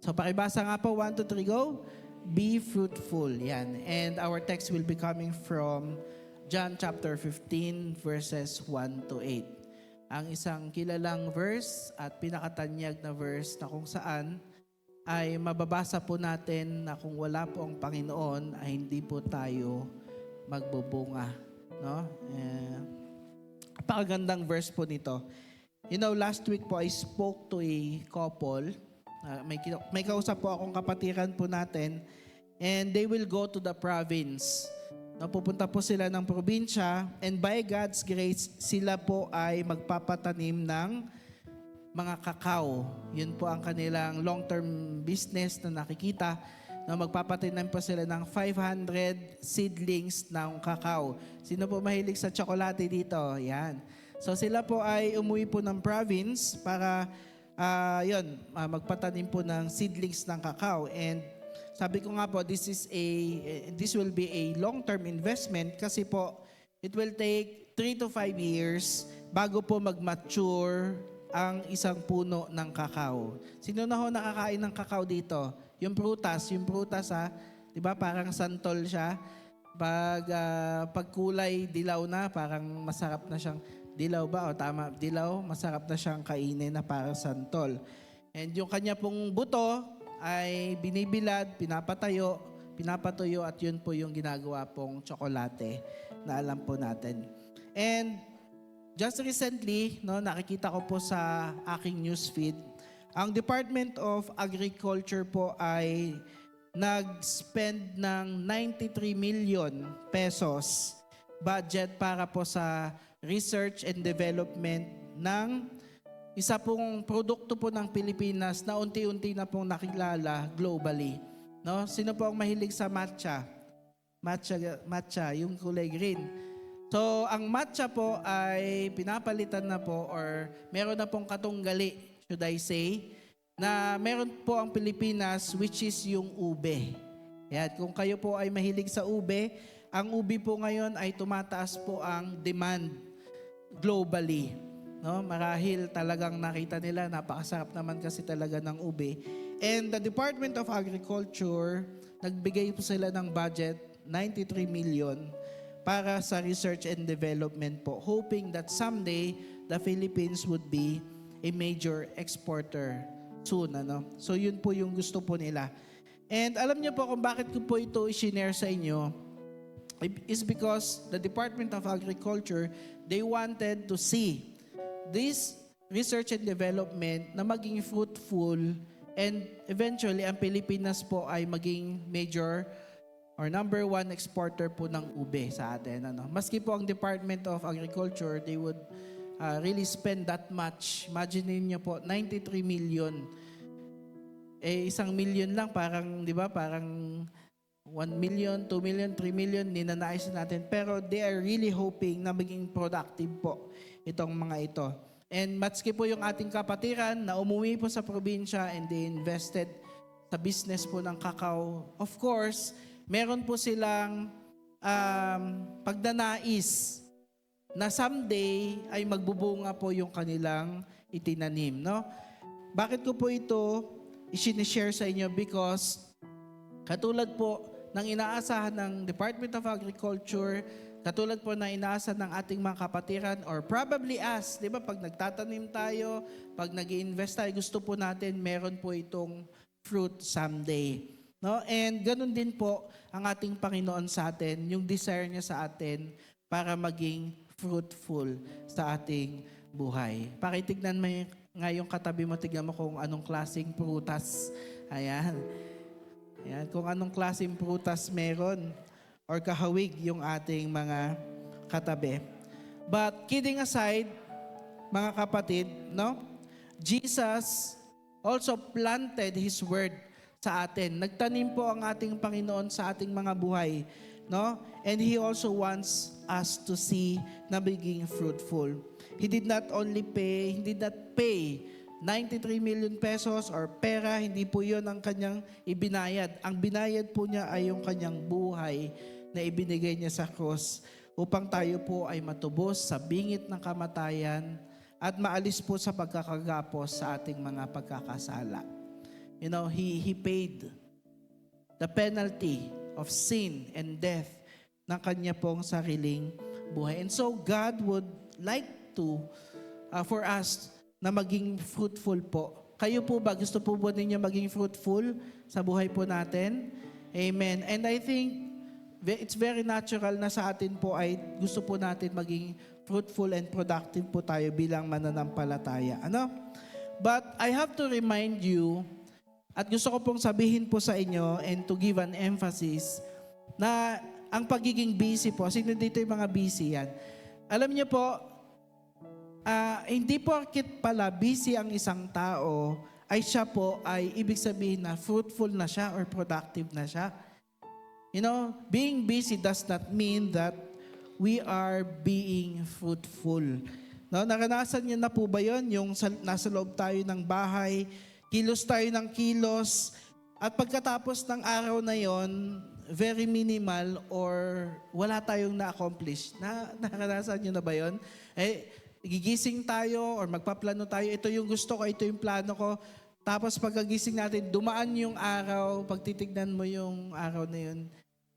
So pakibasa nga po, 1, 2, 3, go. Be fruitful. Yan. And our text will be coming from John chapter 15 verses 1 to 8. Ang isang kilalang verse at pinakatanyag na verse na kung saan ay mababasa po natin na kung wala po ang Panginoon ay hindi po tayo magbubunga. No? Napakagandang verse po nito. You know, last week po I spoke to a couple. May kausap po akong kapatiran po natin and they will go to the province. Pupunta po sila ng probinsya and by God's grace, sila po ay magpapatanim ng mga kakao. Yun po ang kanilang long-term business na nakikita na magpapatanim po sila ng 500 seedlings ng kakao. Sino po mahilig sa tsokolate dito? Yan. So sila po ay umuwi po ng province para magpatanim po ng seedlings ng kakao. And sabi ko nga po, this will be a long-term investment kasi po it will take 3 to 5 years bago po mag-mature ang isang puno ng kakao. Sino na ho nakakain ng kakao dito? Yung prutas ha, 'di ba? Parang santol siya. Pag kulay dilaw na, parang masarap na siyang dilaw ba? O tama, dilaw, masarap na siyang kainin na parang santol. And yung kanya pong buto ay binibilad, pinapatuyo at yun po yung ginagawa pong tsokolate na alam po natin. And just recently, nakikita ko po sa aking newsfeed, ang Department of Agriculture po ay nag-spend ng 93 million pesos budget para po sa research and development ng isa pong produkto po ng Pilipinas na unti-unti na pong nakilala globally. No? Sino po ang mahilig sa matcha? Matcha, yung kulay green. So, ang matcha po ay pinapalitan na po or meron na pong katunggali, should I say, na meron po ang Pilipinas which is yung ube. Yan, kung kayo po ay mahilig sa ube, ang ube po ngayon ay tumataas po ang demand globally. No? Marahil talagang nakita nila, napakasarap naman kasi talaga ng ube. And the Department of Agriculture, nagbigay po sila ng budget, 93 million, para sa research and development po, hoping that someday the Philippines would be a major exporter soon. So yun po yung gusto po nila. And alam niyo po kung bakit ko po ito i-share sa inyo, is because the Department of Agriculture, they wanted to see this research and development na maging fruitful and eventually ang Pilipinas po ay maging major or number 1 exporter po ng ube sa atin. Maski po ang Department of Agriculture, they would really spend that much. Imagine niyo po, 93 million. 1 million lang, parang, di ba, parang 1 million, 2 million, 3 million, ninanais natin. Pero they are really hoping na maging productive po itong mga ito. And maski po yung ating kapatiran na umuwi po sa probinsya and they invested sa business po ng kakao. Of course, meron po silang pagdanais na someday ay magbubunga po yung kanilang itinanim. No? Bakit ko po ito i-share sa inyo? Because katulad po ng inaasahan ng Department of Agriculture, katulad po na inaasahan ng ating mga kapatiran or probably us, di ba? Pag nagtatanim tayo, pag nag-i-invest tayo, gusto po natin meron po itong fruit someday. No? And ganun din po ang ating Panginoon sa atin, yung desire niya sa atin para maging fruitful sa ating buhay. Pakitignan mo nga yung katabi mo, tignan mo kung anong klaseng prutas. Ayan. Ayan, kung anong klaseng prutas meron or kahawig yung ating mga katabi. But kidding aside, mga kapatid, no? Jesus also planted His word sa atin. Nagtanim po ang ating Panginoon sa ating mga buhay, no? And He also wants us to see na maging fruitful. He did not pay 93 million pesos or pera, hindi po yun ang kanyang ibinayad. Ang binayad po niya ay yung kanyang buhay na ibinigay niya sa krus upang tayo po ay matubos sa bingit ng kamatayan at maalis po sa pagkakagapos sa ating mga pagkakasala. He paid the penalty of sin and death ng kanya pong sariling buhay. And so God would like to for us na maging fruitful po. Kayo po ba, gusto po ba ninyo maging fruitful sa buhay po natin? Amen. And I think it's very natural na sa atin po ay gusto po natin maging fruitful and productive po tayo bilang mananampalataya. But I have to remind you, at gusto ko pong sabihin po sa inyo and to give an emphasis, na ang pagiging busy po, sino dito yung mga busy yan? Alam niyo po, hindi porket pala busy ang isang tao, ay siya po ay ibig sabihin na fruitful na siya or productive na siya. Being busy does not mean that we are being fruitful. Naranasan niyo na po ba yun? Yung nasa loob tayo ng bahay, kilos tayo ng kilos, at pagkatapos ng araw na yon, very minimal or wala tayong na-accomplish. Naranasan niyo na ba yun? Gigising tayo or magpaplano tayo, ito yung gusto ko, ito yung plano ko. Tapos pagkagising natin, dumaan yung araw, pag titignan mo yung araw na yun,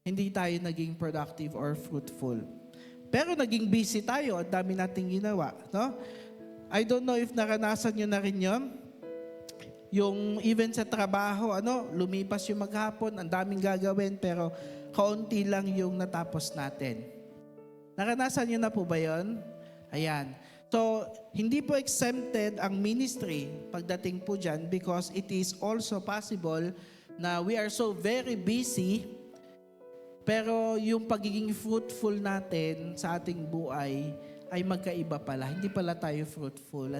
hindi tayo naging productive or fruitful. Pero naging busy tayo, ang dami nating ginawa. I don't know if naranasan nyo na rin yun. Yung even sa trabaho, lumipas yung maghapon, ang daming gagawin, pero kaunti lang yung natapos natin. Naranasan nyo na po ba yun? Ayan. So, hindi po exempted ang ministry pagdating po dyan because it is also possible na we are so very busy pero yung pagiging fruitful natin sa ating buhay ay magkaiba pala. Hindi pala tayo fruitful.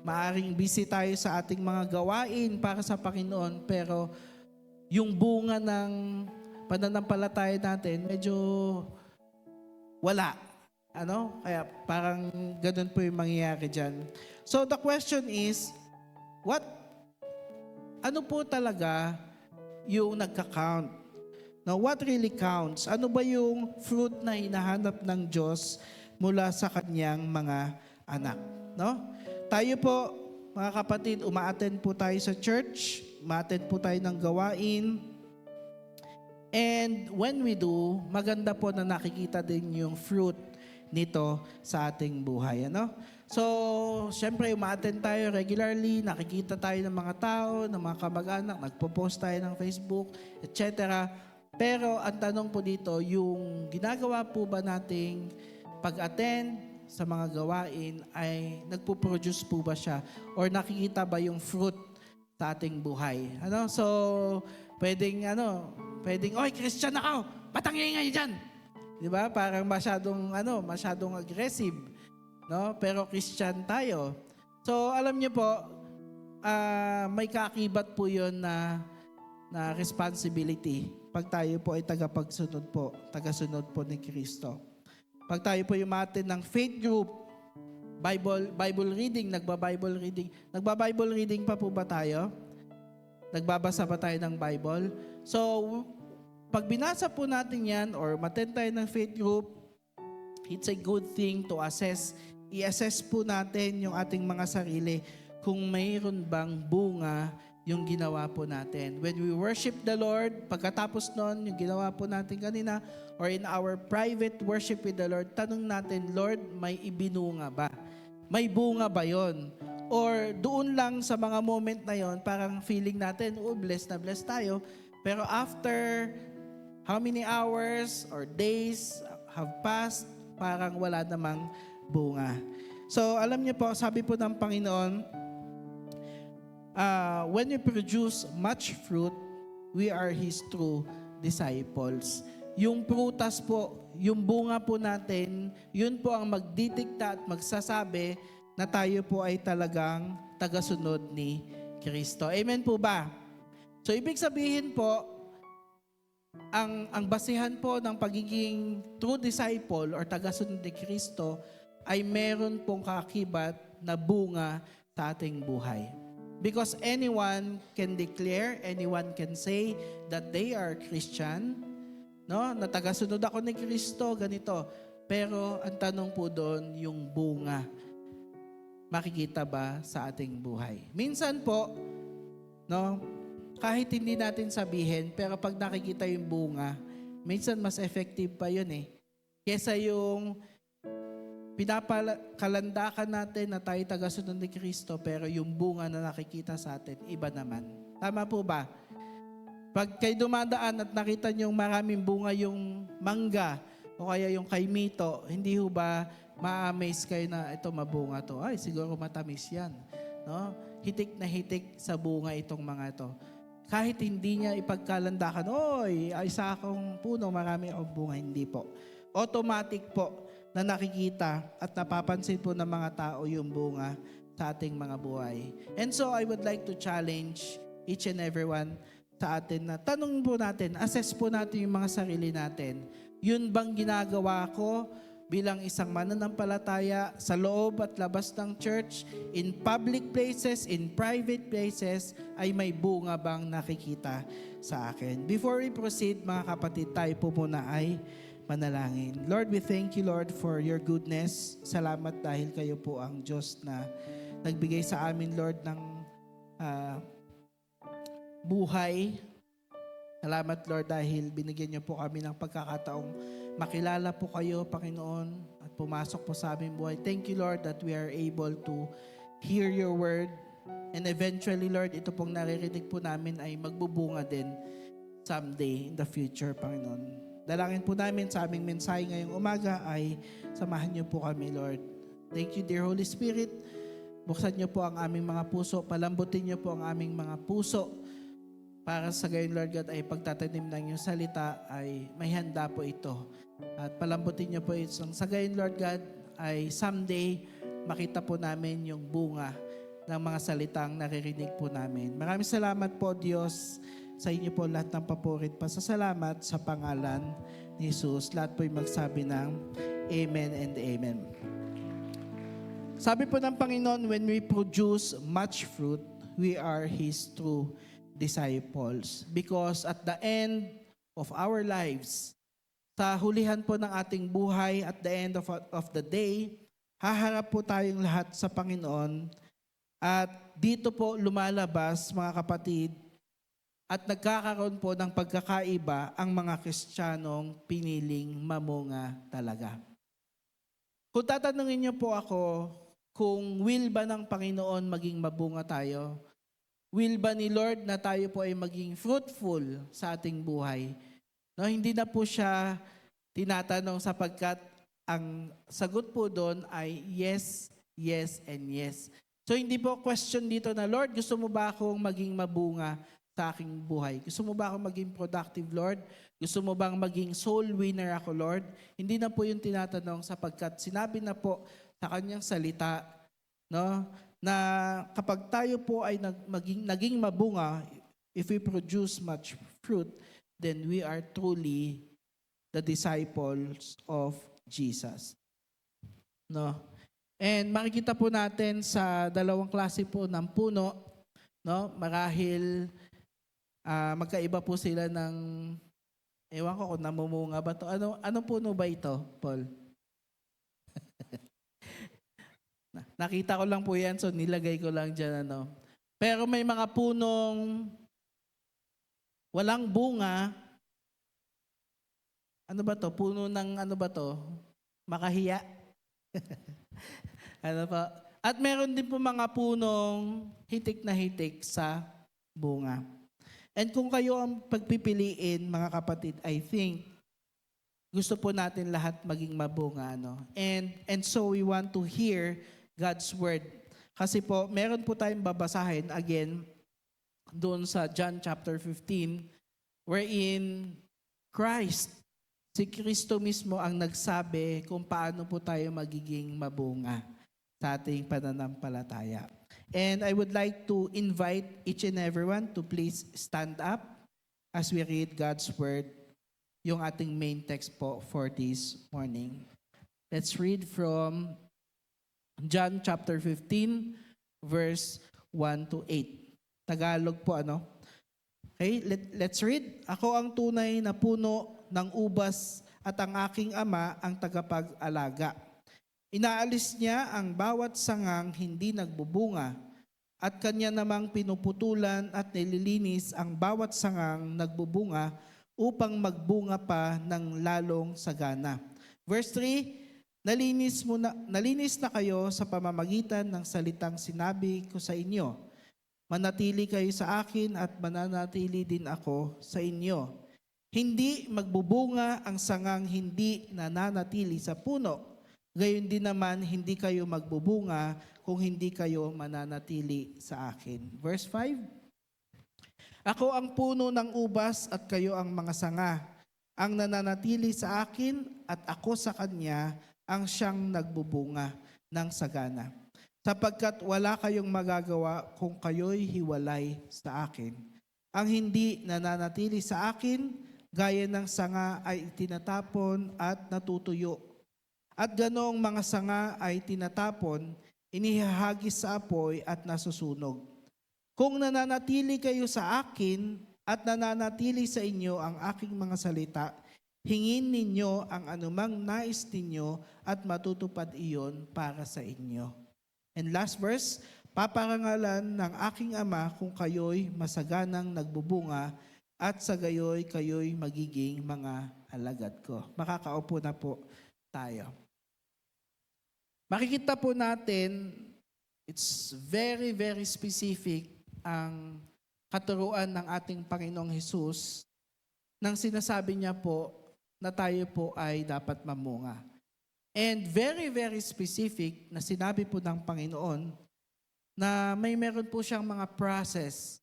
Maaring busy tayo sa ating mga gawain para sa Panginoon pero yung bunga ng pananampalataya natin medyo wala. Kaya parang ganun po yung mangyayari dyan. So the question is, ano po talaga yung nagka-count? Now, what really counts? Ano ba yung fruit na hinahanap ng Diyos mula sa kanyang mga anak? Tayo po, mga kapatid, uma-attend po tayo sa church, uma-attend po tayo ng gawain, and when we do, maganda po na nakikita din yung fruit nito sa ating buhay. So, syempre, uma-attend tayo regularly, nakikita tayo ng mga tao, ng mga kamag-anak, nagpo-post tayo ng Facebook, etc. Pero ang tanong po dito, yung ginagawa po ba nating pag-attend sa mga gawain ay nagpo-produce po ba siya? Or nakikita ba yung fruit sa ating buhay? So, pwedeng, oy, Christian ako, patangin ngayon dyan! Di ba? Parang masyadong aggressive. Pero Christian tayo. So, alam niyo po, may kaakibat po yun na responsibility pag tayo po ay tagasunod po ni Kristo. Pag tayo po umattend ng faith group, Bible reading, nagba-Bible reading pa po ba tayo? Nagbabasa pa tayo ng Bible? So, pag binasa po natin yan or mattend tayo ng faith group, it's a good thing to i-assess po natin yung ating mga sarili kung mayroon bang bunga yung ginawa po natin. When we worship the Lord, pagkatapos nun, yung ginawa po natin kanina, or in our private worship with the Lord, tanong natin, Lord, may ibinunga ba? May bunga ba yon? Or doon lang sa mga moment na yon, parang feeling natin, blessed na blessed tayo, pero after how many hours or days have passed, parang wala namang bunga. So, alam niyo po, sabi po ng Panginoon, when we produce much fruit, we are His true disciples. Yung prutas po, yung bunga po natin, yun po ang magdidikta at magsasabi na tayo po ay talagang tagasunod ni Kristo. Amen po ba? So, ibig sabihin po, ang basihan po ng pagiging true disciple or tagasunod ni Kristo ay meron pong kaakibat na bunga sa ating buhay. Because anyone can declare, anyone can say that they are Christian, na tagasunod ako ni Kristo, ganito. Pero ang tanong po doon, yung bunga, makikita ba sa ating buhay? Minsan po, kahit hindi natin sabihin, pero pag nakikita yung bunga, minsan mas effective pa yun eh. Kesa yung pinapakalandakan natin na tayo tagasunod ni Kristo, pero yung bunga na nakikita sa atin, iba naman. Tama po ba? Pag kayo dumadaan at nakita nyo maraming bunga yung mangga o kaya yung kay Mito, hindi ho ba ma-amaze kayo na ito mabunga to? Ay, siguro matamis yan. No? Hitik na hitik sa bunga itong mga ito. Kahit hindi niya ipagkalandakan, oy, isa akong puno, marami akong bunga. Hindi po. Automatic po na nakikita at napapansin po ng mga tao yung bunga sa ating mga buhay. And so I would like to challenge each and everyone sa atin na tanong po natin, assess po natin yung mga sarili natin. Yun bang ginagawa ko bilang isang mananampalataya sa loob at labas ng church, in public places, in private places, ay may bunga bang nakikita sa akin? Before we proceed, mga kapatid, tayo po muna ay manalangin. Lord, we thank you, Lord, for your goodness. Salamat dahil kayo po ang Diyos na nagbigay sa amin, Lord, ng buhay. Salamat, Lord, dahil binigyan niyo po kami ng pagkakataong makilala po kayo, Panginoon, at pumasok po sa aming buhay. Thank you, Lord, that we are able to hear your word. And eventually, Lord, ito pong naririnig po namin ay magbubunga din someday in the future, Panginoon. Dalangin po namin sa aming mensahe ngayong umaga ay samahan niyo po kami, Lord. Thank you, dear Holy Spirit. Buksan niyo po ang aming mga puso. Palambutin niyo po ang aming mga puso. Para sa gayon, Lord God, ay pagtatanim ng iyong salita ay may handa po ito. At palambutin niyo po ito. Sa gayon, Lord God, ay someday makita po namin yung bunga ng mga salitang naririnig po namin. Maraming salamat po, Diyos. Sa inyo po lahat ng papurit. Pasasalamat sa pangalan ni Jesus. Lahat po'y magsabi ng Amen and Amen. Sabi po ng Panginoon, when we produce much fruit, we are His true disciples. Because at the end of our lives, sa hulihan po ng ating buhay, at the end of the day, haharap po tayong lahat sa Panginoon. At dito po lumalabas, mga kapatid, at nagkakaroon po ng pagkakaiba ang mga Kristiyanong piniling mamunga talaga. Kung tatanungin niyo po ako, kung will ba ng Panginoon maging mabunga tayo? Will ba ni Lord na tayo po ay maging fruitful sa ating buhay? No, hindi na po siya tinatanong sapagkat ang sagot po doon ay yes, yes, and yes. So hindi po question dito na, Lord, gusto mo ba akong maging mabunga sa aking buhay? Gusto mo ba akong maging productive, Lord? Gusto mo bang maging soul winner ako, Lord? Hindi na po yung tinatanong sapagkat sinabi na po sa kanyang salita, no, na kapag tayo po ay naging mabunga, if we produce much fruit, then we are truly the disciples of Jesus. No? And makikita po natin sa dalawang klase po ng puno, no? Marahil magkaiba po sila ng, ewan ko kung namumunga ba to. Ano puno ba ito, Paul? Nakita ko lang po yan, so nilagay ko lang dyan. Pero may mga punong walang bunga. Ano ba to? Puno ng ano ba to? Makahiya. Ano pa? At meron din po mga punong hitik na hitik sa bunga. And kung kayo ang pagpipiliin, mga kapatid, I think gusto po natin lahat maging mabunga. And so we want to hear God's word. Kasi po, meron po tayong babasahin again doon sa John chapter 15 wherein Christ, si Kristo mismo ang nagsabi kung paano po tayo magiging mabunga sa ating pananampalataya. And I would like to invite each and everyone to please stand up as we read God's word, yung ating main text po for this morning. Let's read from John chapter 15, verse 1 to 8. Tagalog po, Okay, let's read. Ako ang tunay na puno ng ubas at ang aking ama ang tagapag-alaga. Inaalis niya ang bawat sangang hindi nagbubunga at kanya namang pinuputulan at nililinis ang bawat sangang nagbubunga upang magbunga pa ng lalong sagana. Verse 3, nalinis na kayo sa pamamagitan ng salitang sinabi ko sa inyo. Manatili kayo sa akin at mananatili din ako sa inyo. Hindi magbubunga ang sangang hindi nananatili sa puno. Gayon din naman, hindi kayo magbubunga kung hindi kayo mananatili sa akin. Verse 5, ako ang puno ng ubas at kayo ang mga sanga. Ang nananatili sa akin at ako sa kanya ang siyang nagbubunga ng sagana. Sapagkat wala kayong magagawa kung kayo'y hiwalay sa akin. Ang hindi nananatili sa akin, gaya ng sanga ay tinatapon at natutuyo. At ganoong mga sanga ay tinatapon, inihahagis sa apoy at nasusunog. Kung nananatili kayo sa akin at nananatili sa inyo ang aking mga salita, hingin ninyo ang anumang nais ninyo at matutupad iyon para sa inyo. And last verse, paparangalan ng aking Ama kung kayo'y masaganang nagbubunga at sa gayoy kayo'y magiging mga alagad ko. Makakaupo na po tayo. Makikita po natin, it's very, very specific ang katuruan ng ating Panginoong Hesus nang sinasabi niya po na tayo po ay dapat mamunga. And very, very specific na sinabi po ng Panginoon na meron po siyang mga process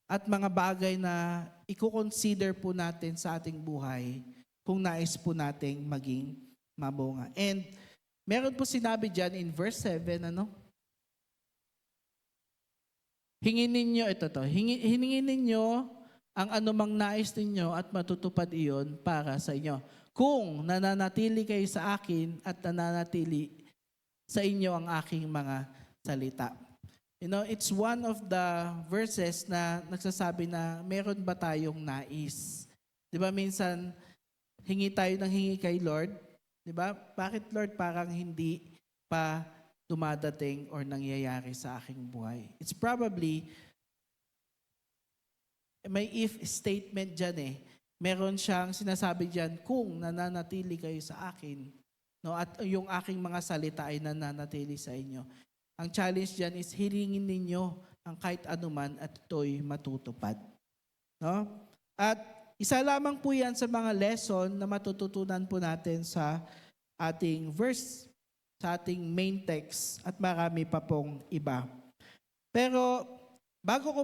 at mga bagay na i-consider po natin sa ating buhay kung nais po nating maging mamunga. And meron po sinabi dyan in verse 7, hingin ninyo ang anumang nais ninyo at matutupad iyon para sa inyo. Kung nananatili kayo sa akin at nananatili sa inyo ang aking mga salita. It's one of the verses na nagsasabi na meron ba tayong nais? Di ba minsan, hingi tayo ng hingi kay Lord? Di ba? Bakit Lord parang hindi pa dumadating or nangyayari sa aking buhay? It's probably, may if statement dyan eh. Meron siyang sinasabi dyan, kung nananatili kayo sa akin, at yung aking mga salita ay nananatili sa inyo. Ang challenge dyan is hiringin ninyo ang kahit anuman at ito'y matutupad. At isa lamang po yan sa mga lesson na matututunan po natin sa ating verse, sa ating main text, at marami pa pong iba. Pero bago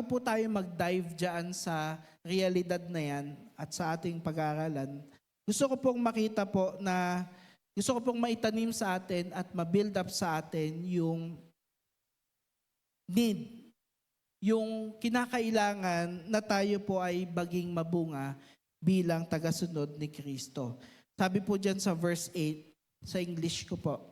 po tayo mag-dive dyan sa realidad na yan at sa ating pag-aaralan, gusto ko pong makita po na, gusto ko pong maitanim sa atin at ma-build up sa atin yung need, yung kinakailangan na tayo po ay baging mabunga bilang tagasunod ni Kristo. Sabi po dyan sa verse 8, sa English ko po,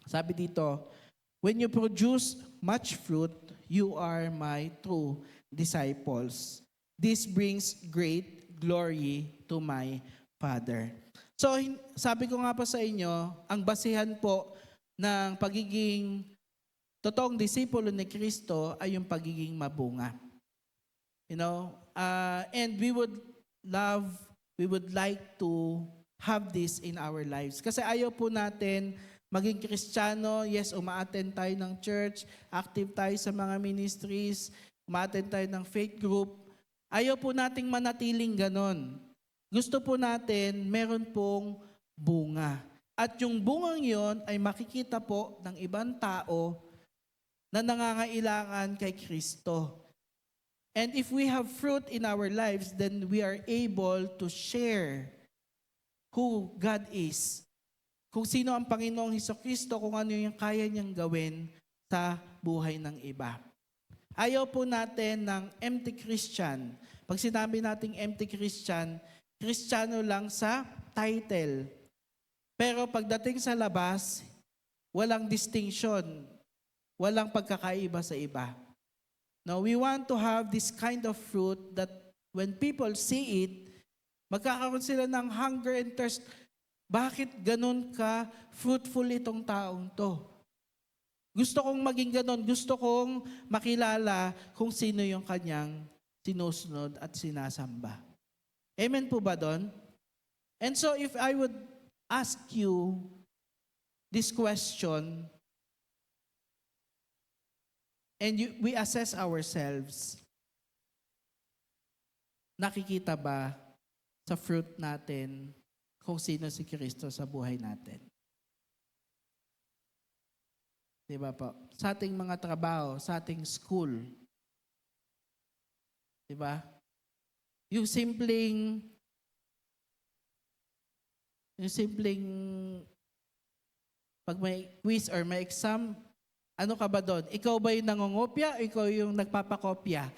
sabi dito, when you produce much fruit, you are my true disciples. This brings great glory to my Father. So, sabi ko nga po sa inyo, ang basihan po ng pagiging totoong disipulo ni Kristo ay yung pagiging mabunga. And we would like to have this in our lives. Kasi ayaw po natin maging Kristiyano, yes, umaattend tayo ng church, active tayo sa mga ministries, umaattend tayo ng faith group. Ayaw po nating manatiling ganon. Gusto po natin, meron pong bunga. At yung bungang yon ay makikita po ng ibang tao na nangangailangan kay Kristo. And if we have fruit in our lives, then we are able to share who God is. Kung sino ang Panginoong Hesukristo, kung ano yung kaya niyang gawin sa buhay ng iba. Ayaw po natin ng empty Christian. Pag sinabi nating empty Christian, Kristiyano lang sa title. Pero pagdating sa labas, walang distinction, walang pagkakaiba sa iba. Now, we want to have this kind of fruit that when people see it, magkakaroon sila ng hunger and thirst. Bakit ganun ka fruitful itong taong to? Gusto kong maging ganon. Gusto kong makilala kung sino yung kanyang sinusunod at sinasamba. Amen po ba doon? And so if I would ask you this question, and we assess ourselves, nakikita ba sa fruit natin kung sino si Kristo sa buhay natin? Diba po? Sa ating mga trabaho, sa ating school. Diba? Yung simpleng pag may quiz or may exam, ano ka ba doon? Ikaw ba yung nangungopya o ikaw yung nagpapakopya?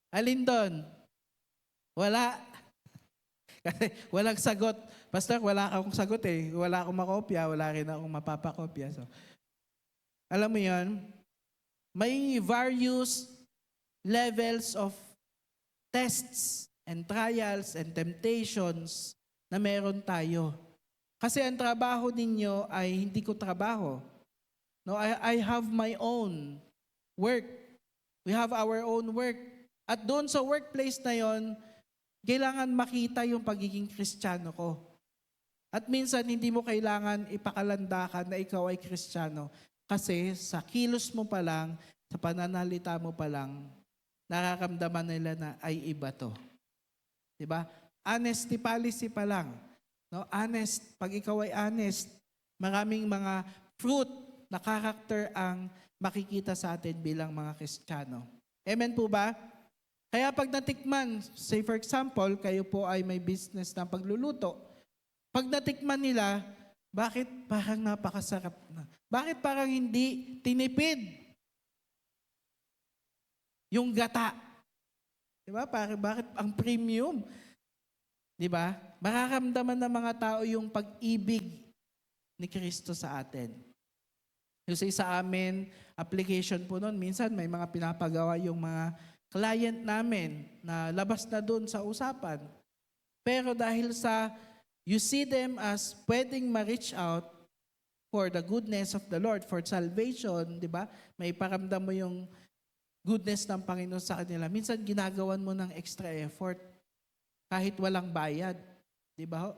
Alin doon? Wala. Kasi walang sagot. Pastor, wala akong sagot eh. Wala akong makopya, wala rin akong mapapakopya. So, alam mo yon, may various levels of tests and trials and temptations na meron tayo. Kasi ang trabaho ninyo ay hindi ko trabaho. No, I have my own work. We have our own work. At doon sa workplace na yon, kailangan makita yung pagiging Kristiyano ko. At minsan, hindi mo kailangan ipakalandakan na ikaw ay Kristiyano. Kasi sa kilos mo pa lang, sa pananalita mo pa lang, nararamdaman nila na ay iba to. Diba? Honesty policy pa lang. No? Honest, pag ikaw ay honest, maraming mga fruit na character ang makikita sa atin bilang mga Kristiyano. Amen po ba? Kaya pag natikman, say for example, kayo po ay may business na pagluluto. Pag natikman nila, bakit parang napakasarap na? Bakit parang hindi tinipid yung gata? Diba? Bakit ang premium? Diba? Mararamdaman ng mga tao yung pag-ibig ni Kristo sa atin. Kasi sa amin, application po nun, minsan may mga pinapagawa yung mga client namin na labas na doon sa usapan. Pero dahil sa you see them as pwedeng ma-reach out for the goodness of the Lord, for salvation, di ba? May paramdam mo yung goodness ng Panginoon sa kanila. Minsan ginagawan mo ng extra effort kahit walang bayad. Di ba?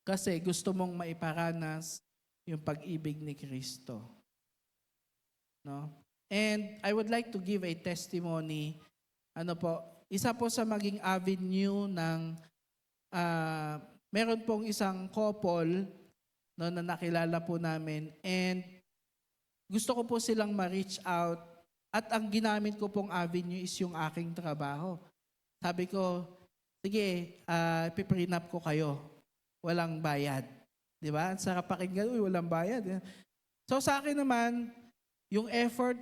Kasi gusto mong maiparanas yung pag-ibig ni Kristo. No? And I would like to give a testimony. Isa po sa maging avenue ng meron pong isang couple no, na nakilala po namin and gusto ko po silang ma-reach out at ang ginamit ko pong avenue is yung aking trabaho. Sabi ko, sige, piprenup ko kayo. Walang bayad. Di ba? Ang sarap pakinggan, walang bayad. So sa akin naman, yung effort,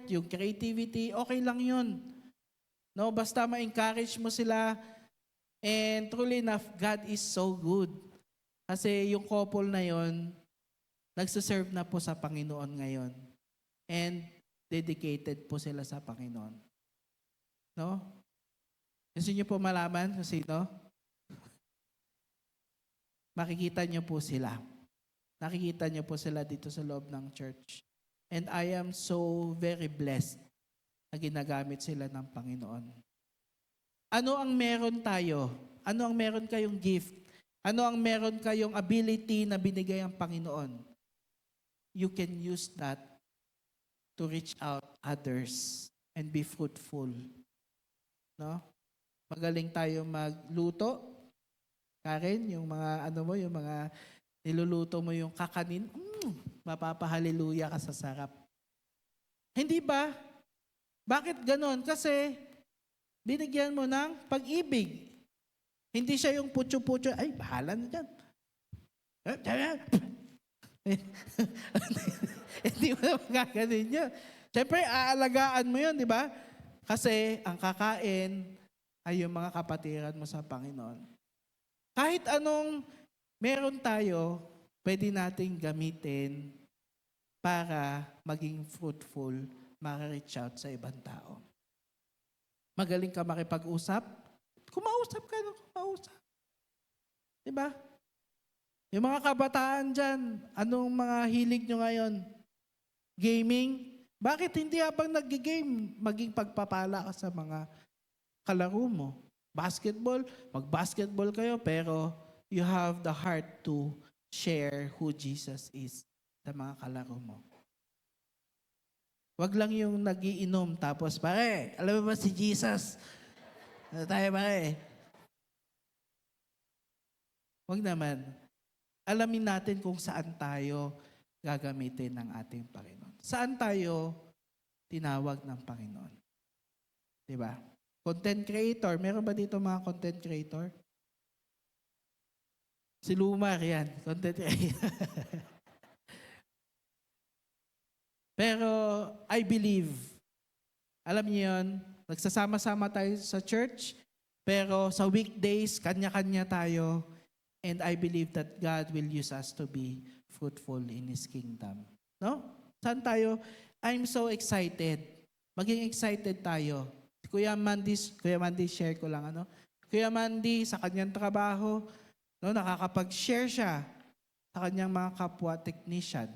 yung creativity, okay lang yun. No, basta ma-encourage mo sila and truly enough, God is so good. Kasi yung couple na yon, nagsiserve na po sa Panginoon ngayon. And dedicated po sila sa Panginoon. No? Gusto niyo po malaman kung sino? Makikita niyo po sila. Nakikita niyo po sila dito sa loob ng church. And I am so very blessed na ginagamit sila ng Panginoon. Ano ang meron tayo? Ano ang meron kayong gift? Ano ang meron kayong ability na binigay ang Panginoon? You can use that to reach out others and be fruitful. No? Magaling tayo magluto. Karen, yung mga yung mga niluluto mo yung kakanin, mapapahaleluya ka sa sarap. Hindi ba? Bakit ganon? Kasi binigyan mo ng pag-ibig. Hindi siya yung putyo-putyo, ay, bahala na dyan. Hindi mo na magaganin yun. Siyempre, aalagaan mo yun, di ba? Kasi ang kakain ay yung mga kapatiran mo sa Panginoon. Kahit anong meron tayo, pwede nating gamitin para maging fruitful, maka-reach out sa ibang tao. Magaling ka makipag-usap? Kumausap ka. Di ba? Yung mga kabataan dyan, anong mga hilig nyo ngayon? Gaming? Bakit hindi habang nag-game, maging pagpapala ka sa mga kalaro mo? Basketball? Mag-basketball kayo, pero you have the heart to share who Jesus is sa mga kalaro mo. Wag lang yung nagiinom tapos, pare, alam mo ba si Jesus? Ano tayo, pare? Wag naman. Alamin natin kung saan tayo gagamitin ng ating Panginoon. Saan tayo tinawag ng Panginoon? Diba? Content creator. Meron ba dito mga content creator? Si Lumar, yan. Content creator. Pero I believe, alam niyo yun, nagsasama-sama tayo sa church, pero sa weekdays, kanya-kanya tayo. And I believe that God will use us to be fruitful in His kingdom. No? Saan tayo? I'm so excited. Maging excited tayo. Kuya Mandy, share ko lang. Kuya Mandy, sa kanyang trabaho, no, nakakapag-share siya sa kanyang mga kapwa technician.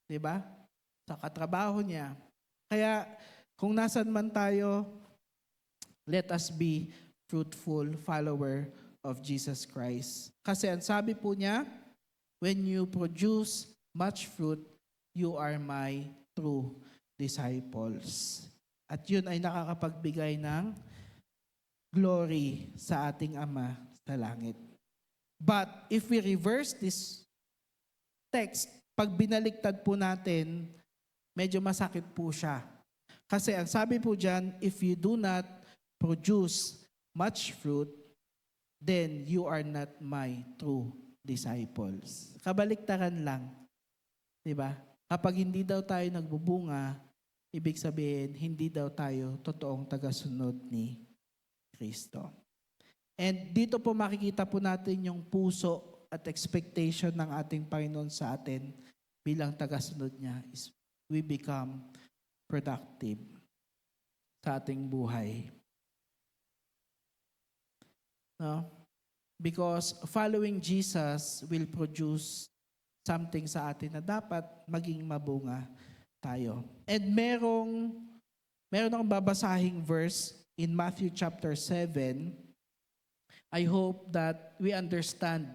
Diba? Sa katrabaho niya. Kaya, kung nasan man tayo, let us be fruitful follower of Jesus Christ. Kasi ang sabi po niya, when you produce much fruit, you are my true disciples. At yun ay nakakapagbigay ng glory sa ating Ama sa langit. But if we reverse this text, pag binaliktad po natin, medyo masakit po siya. Kasi ang sabi po dyan, if you do not produce much fruit, then you are not my true disciples. Kabaliktaran lang. Diba? Kapag hindi daw tayo nagbubunga, ibig sabihin, hindi daw tayo totoong tagasunod ni Kristo. And dito po makikita po natin yung puso at expectation ng ating Panginoon sa atin bilang tagasunod niya is we become productive sa ating buhay. No? Because following Jesus will produce something sa atin na dapat maging mabunga tayo. And meron akong babasahing verse in Matthew chapter 7. I hope that we understand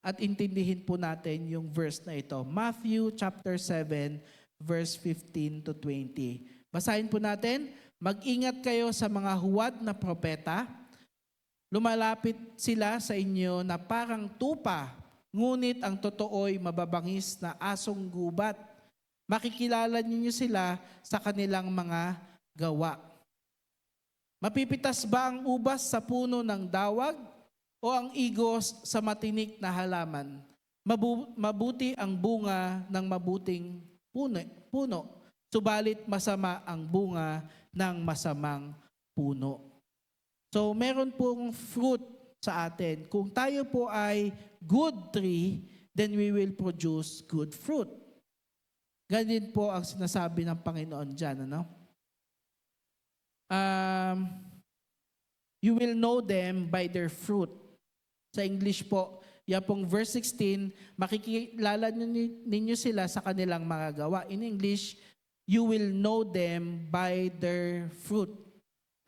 at intindihin po natin yung verse na ito. Matthew chapter 7 verse 15 to 20. Basahin po natin. Mag-ingat kayo sa mga huwad na propeta. Lumalapit sila sa inyo na parang tupa, ngunit ang totoo'y mababangis na asong gubat. Makikilala ninyo sila sa kanilang mga gawa. Mapipitas ba ang ubas sa puno ng dawag o ang igos sa matinik na halaman? Mabuti ang bunga ng mabuting puno, subalit masama ang bunga ng masamang puno. So, meron pong fruit sa atin. Kung tayo po ay good tree, then we will produce good fruit. Ganyan po ang sinasabi ng Panginoon dyan. You will know them by their fruit. Sa English po, yan pong verse 16, makikilala ninyo sila sa kanilang mga gawa. In English, you will know them by their fruit.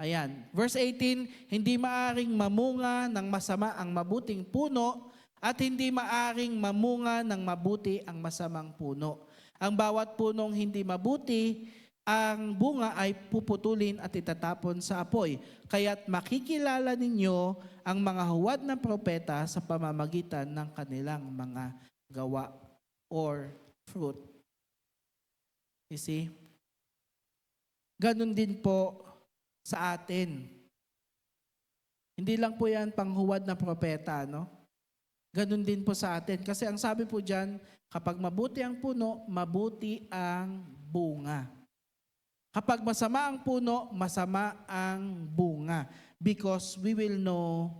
Ayan. Verse 18, hindi maaring mamunga ng masama ang mabuting puno at hindi maaring mamunga ng mabuti ang masamang puno. Ang bawat punong hindi mabuti, ang bunga ay puputulin at itatapon sa apoy. Kaya't makikilala ninyo ang mga huwad na propeta sa pamamagitan ng kanilang mga gawa or fruit. You see? Ganun din po sa atin. Hindi lang po yan panghuwad na propeta, no? Ganun din po sa atin. Kasi ang sabi po dyan, kapag mabuti ang puno, mabuti ang bunga. Kapag masama ang puno, masama ang bunga. Because we will know,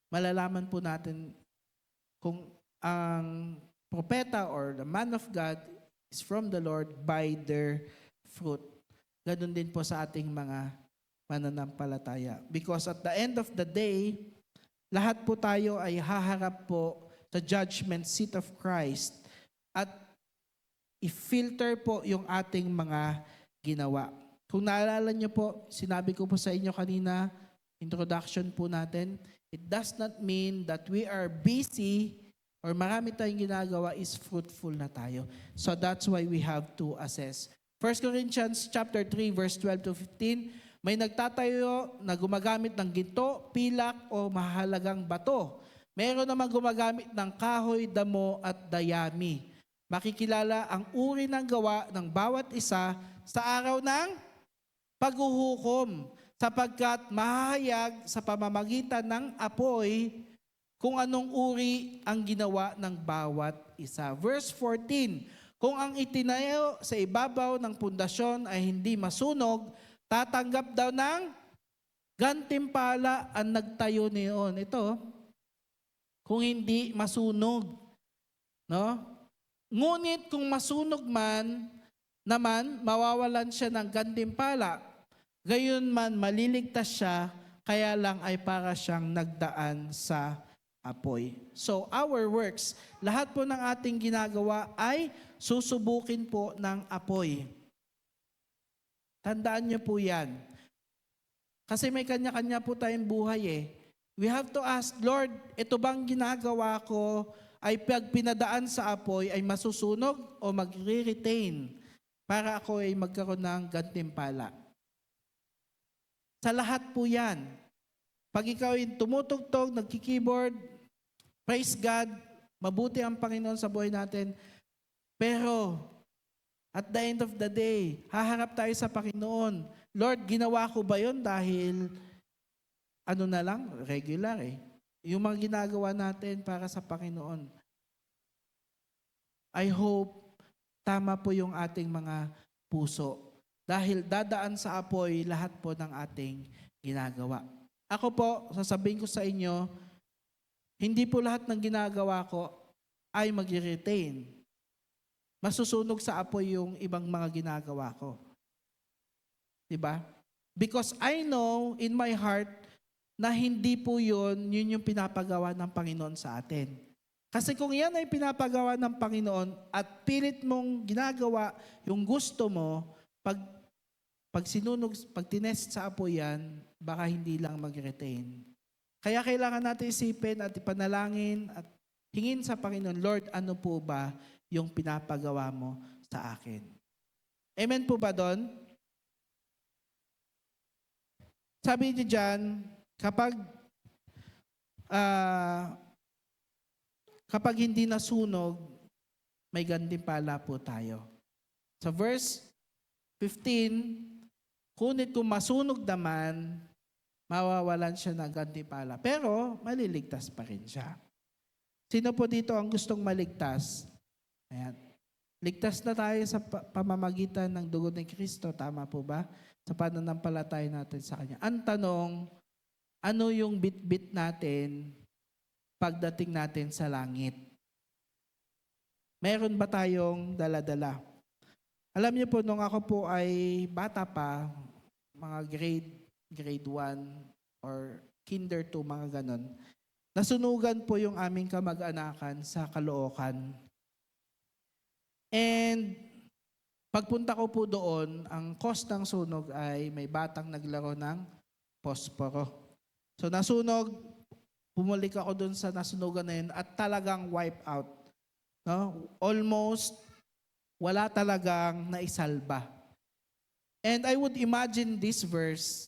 malalaman po natin kung ang propeta or the man of God is from the Lord by their fruit. Ganun din po sa ating mga mananampalataya. Because at the end of the day, lahat po tayo ay haharap po sa judgment seat of Christ at i-filter po yung ating mga ginawa. Kung naalala niyo po, sinabi ko po sa inyo kanina, introduction po natin, it does not mean that we are busy or marami tayong ginagawa is fruitful na tayo. So that's why we have to assess. 1 Corinthians chapter 3 verse 12 to 15, may nagtatayo na gumagamit ng ginto, pilak o mahalagang bato. Meron naman gumagamit ng kahoy, damo at dayami. Makikilala ang uri ng gawa ng bawat isa sa araw ng paghuhukom, sapagkat mahahayag sa pamamagitan ng apoy kung anong uri ang ginawa ng bawat isa. Verse 14, kung ang itinayo sa ibabaw ng pundasyon ay hindi masunog, tatanggap daw ng gantimpala ang nagtayo niyon. Ito, kung hindi masunog. No? Ngunit kung masunog man, naman, mawawalan siya ng gantimpala. Gayon man, maliligtas siya, kaya lang ay para siyang nagdaan sa apoy. So, our works, lahat po ng ating ginagawa ay susubukin po ng apoy. Tandaan niyo po yan. Kasi may kanya-kanya po tayong buhay eh. We have to ask, Lord, ito bang ginagawa ko ay pag pinadaan sa apoy ay masusunog o magre-retain para ako ay magkaroon ng gantimpala. Sa lahat po yan. Pag ikaw ay tumutugtog, nagki-keyboard, praise God, mabuti ang Panginoon sa buhay natin. Pero, at the end of the day, haharap tayo sa Panginoon. Lord, ginawa ko ba yun dahil, regular eh. Yung mga ginagawa natin para sa Panginoon. I hope, tama po yung ating mga puso. Dahil dadaan sa apoy lahat po ng ating ginagawa. Ako po, sasabihin ko sa inyo, hindi po lahat ng ginagawa ko ay mag-retain. Masusunog sa apoy yung ibang mga ginagawa ko. Diba? Because I know in my heart na hindi po yun yung pinapagawa ng Panginoon sa atin. Kasi kung yan ay pinapagawa ng Panginoon at pilit mong ginagawa yung gusto mo, pag sinunog, pag tinest sa apoy yan, baka hindi lang mag-retain. Kaya kailangan natin isipin at ipanalangin at hingin sa Panginoon, Lord, ano po ba yung pinapagawa mo sa akin? Amen po ba doon? Sabi niyo dyan, kapag hindi nasunog, may gantimpala po tayo. Sa verse 15, kunit kung masunog naman, mawawalan siya ng gantimpala. Pero, maliligtas pa rin siya. Sino po dito ang gustong maligtas? Ayan. Ligtas na tayo sa pamamagitan ng dugo ni Kristo. Tama po ba? Sa pananampalataya natin sa Kanya. Ang tanong, ano yung bit-bit natin pagdating natin sa langit? Meron ba tayong dala-dala? Alam niyo po, nung ako po ay bata pa, mga grade 1 or kinder 2, mga ganon, nasunugan po yung aming kamag-anakan sa Caloocan. And pagpunta ko po doon, ang cause ng sunog ay may batang naglaro ng posporo. So nasunog, bumalik ako doon sa nasunugan na yun at talagang wipe out. No? Almost wala talagang naisalba. And I would imagine this verse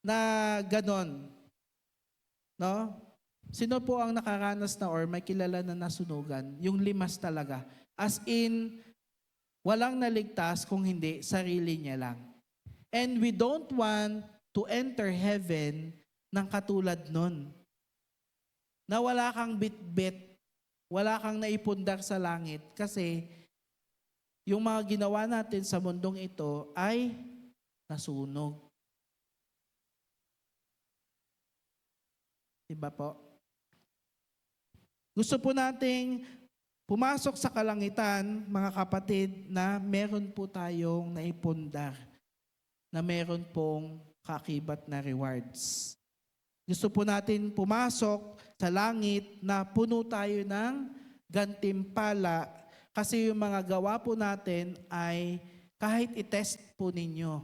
na ganon. No? Sino po ang nakaranas na or may kilala na nasunugan? Yung limas talaga. As in, walang naligtas kung hindi sarili niya lang. And we don't want to enter heaven ng katulad nun. Na wala kang bit-bit, wala kang naipundar sa langit kasi yung mga ginawa natin sa mundong ito ay nasunog. Diba po? Gusto po nating pumasok sa kalangitan, mga kapatid, na meron po tayong naipundar, na meron pong kakibat na rewards. Gusto po natin pumasok sa langit na puno tayo ng gantimpala kasi yung mga gawa po natin ay kahit itest po ninyo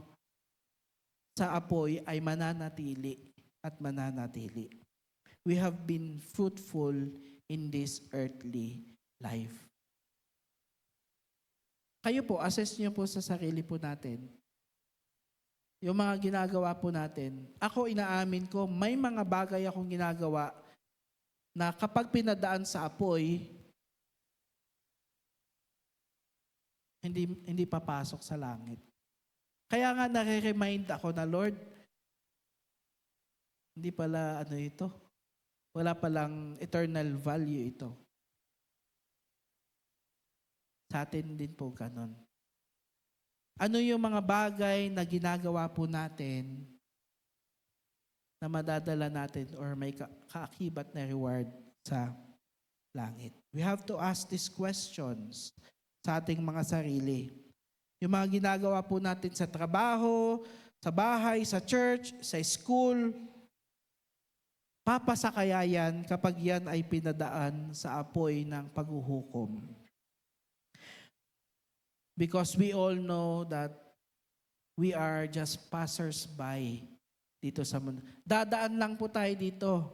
sa apoy ay mananatili at mananatili. We have been fruitful in this earthly life. Kayo po, assess niyo po sa sarili po natin. Yung mga ginagawa po natin. Ako, inaamin ko, may mga bagay akong ginagawa na kapag pinadaan sa apoy, hindi papasok sa langit. Kaya nga nare-remind ako na, Lord, hindi pala ito, wala palang eternal value ito. Sa atin din po ganon. Ano yung mga bagay na ginagawa po natin na madadala natin or may kaakibat na reward sa langit? We have to ask these questions sa ating mga sarili. Yung mga ginagawa po natin sa trabaho, sa bahay, sa church, sa school, papasa kaya yan kapag yan ay pinadaan sa apoy ng paghuhukom? Because we all know that we are just passers-by dito sa mundo. Dadaan lang po tayo dito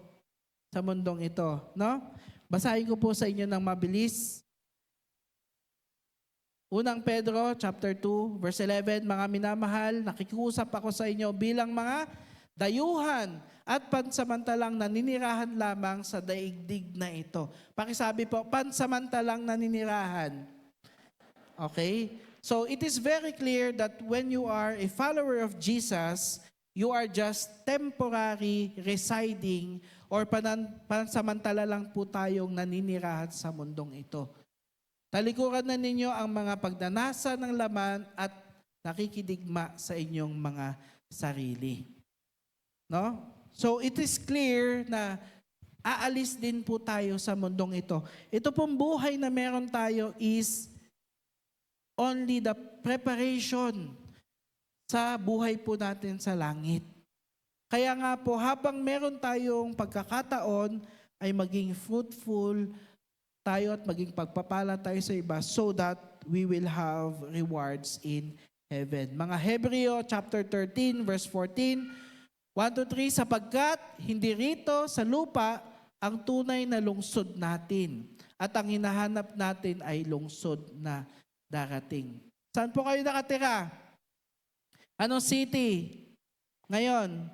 sa mundong ito, no? Basahin ko po sa inyo ng mabilis. Unang Pedro, chapter 2, verse 11, mga minamahal, nakikiusap ako sa inyo bilang mga dayuhan at pansamantalang naninirahan lamang sa daigdig na ito. Pakisabi po, pansamantalang naninirahan. Okay? So it is very clear that when you are a follower of Jesus, you are just temporary residing or pansamantala lang po tayong naninirahan sa mundong ito. Talikuran na ninyo ang mga pagnanasa ng laman at nakikidigma sa inyong mga sarili. No? So it is clear na aalis din po tayo sa mundong ito. Ito pong buhay na meron tayo is only the preparation sa buhay po natin sa langit. Kaya nga po, habang meron tayong pagkakataon, ay maging fruitful tayo at maging pagpapala tayo sa iba so that we will have rewards in heaven. Mga Hebreo chapter 13 verse 14, 1-3, sapagkat hindi rito sa lupa ang tunay na lungsod natin at ang hinahanap natin ay lungsod na darating. Saan po kayo nakatira? Anong city? Ngayon,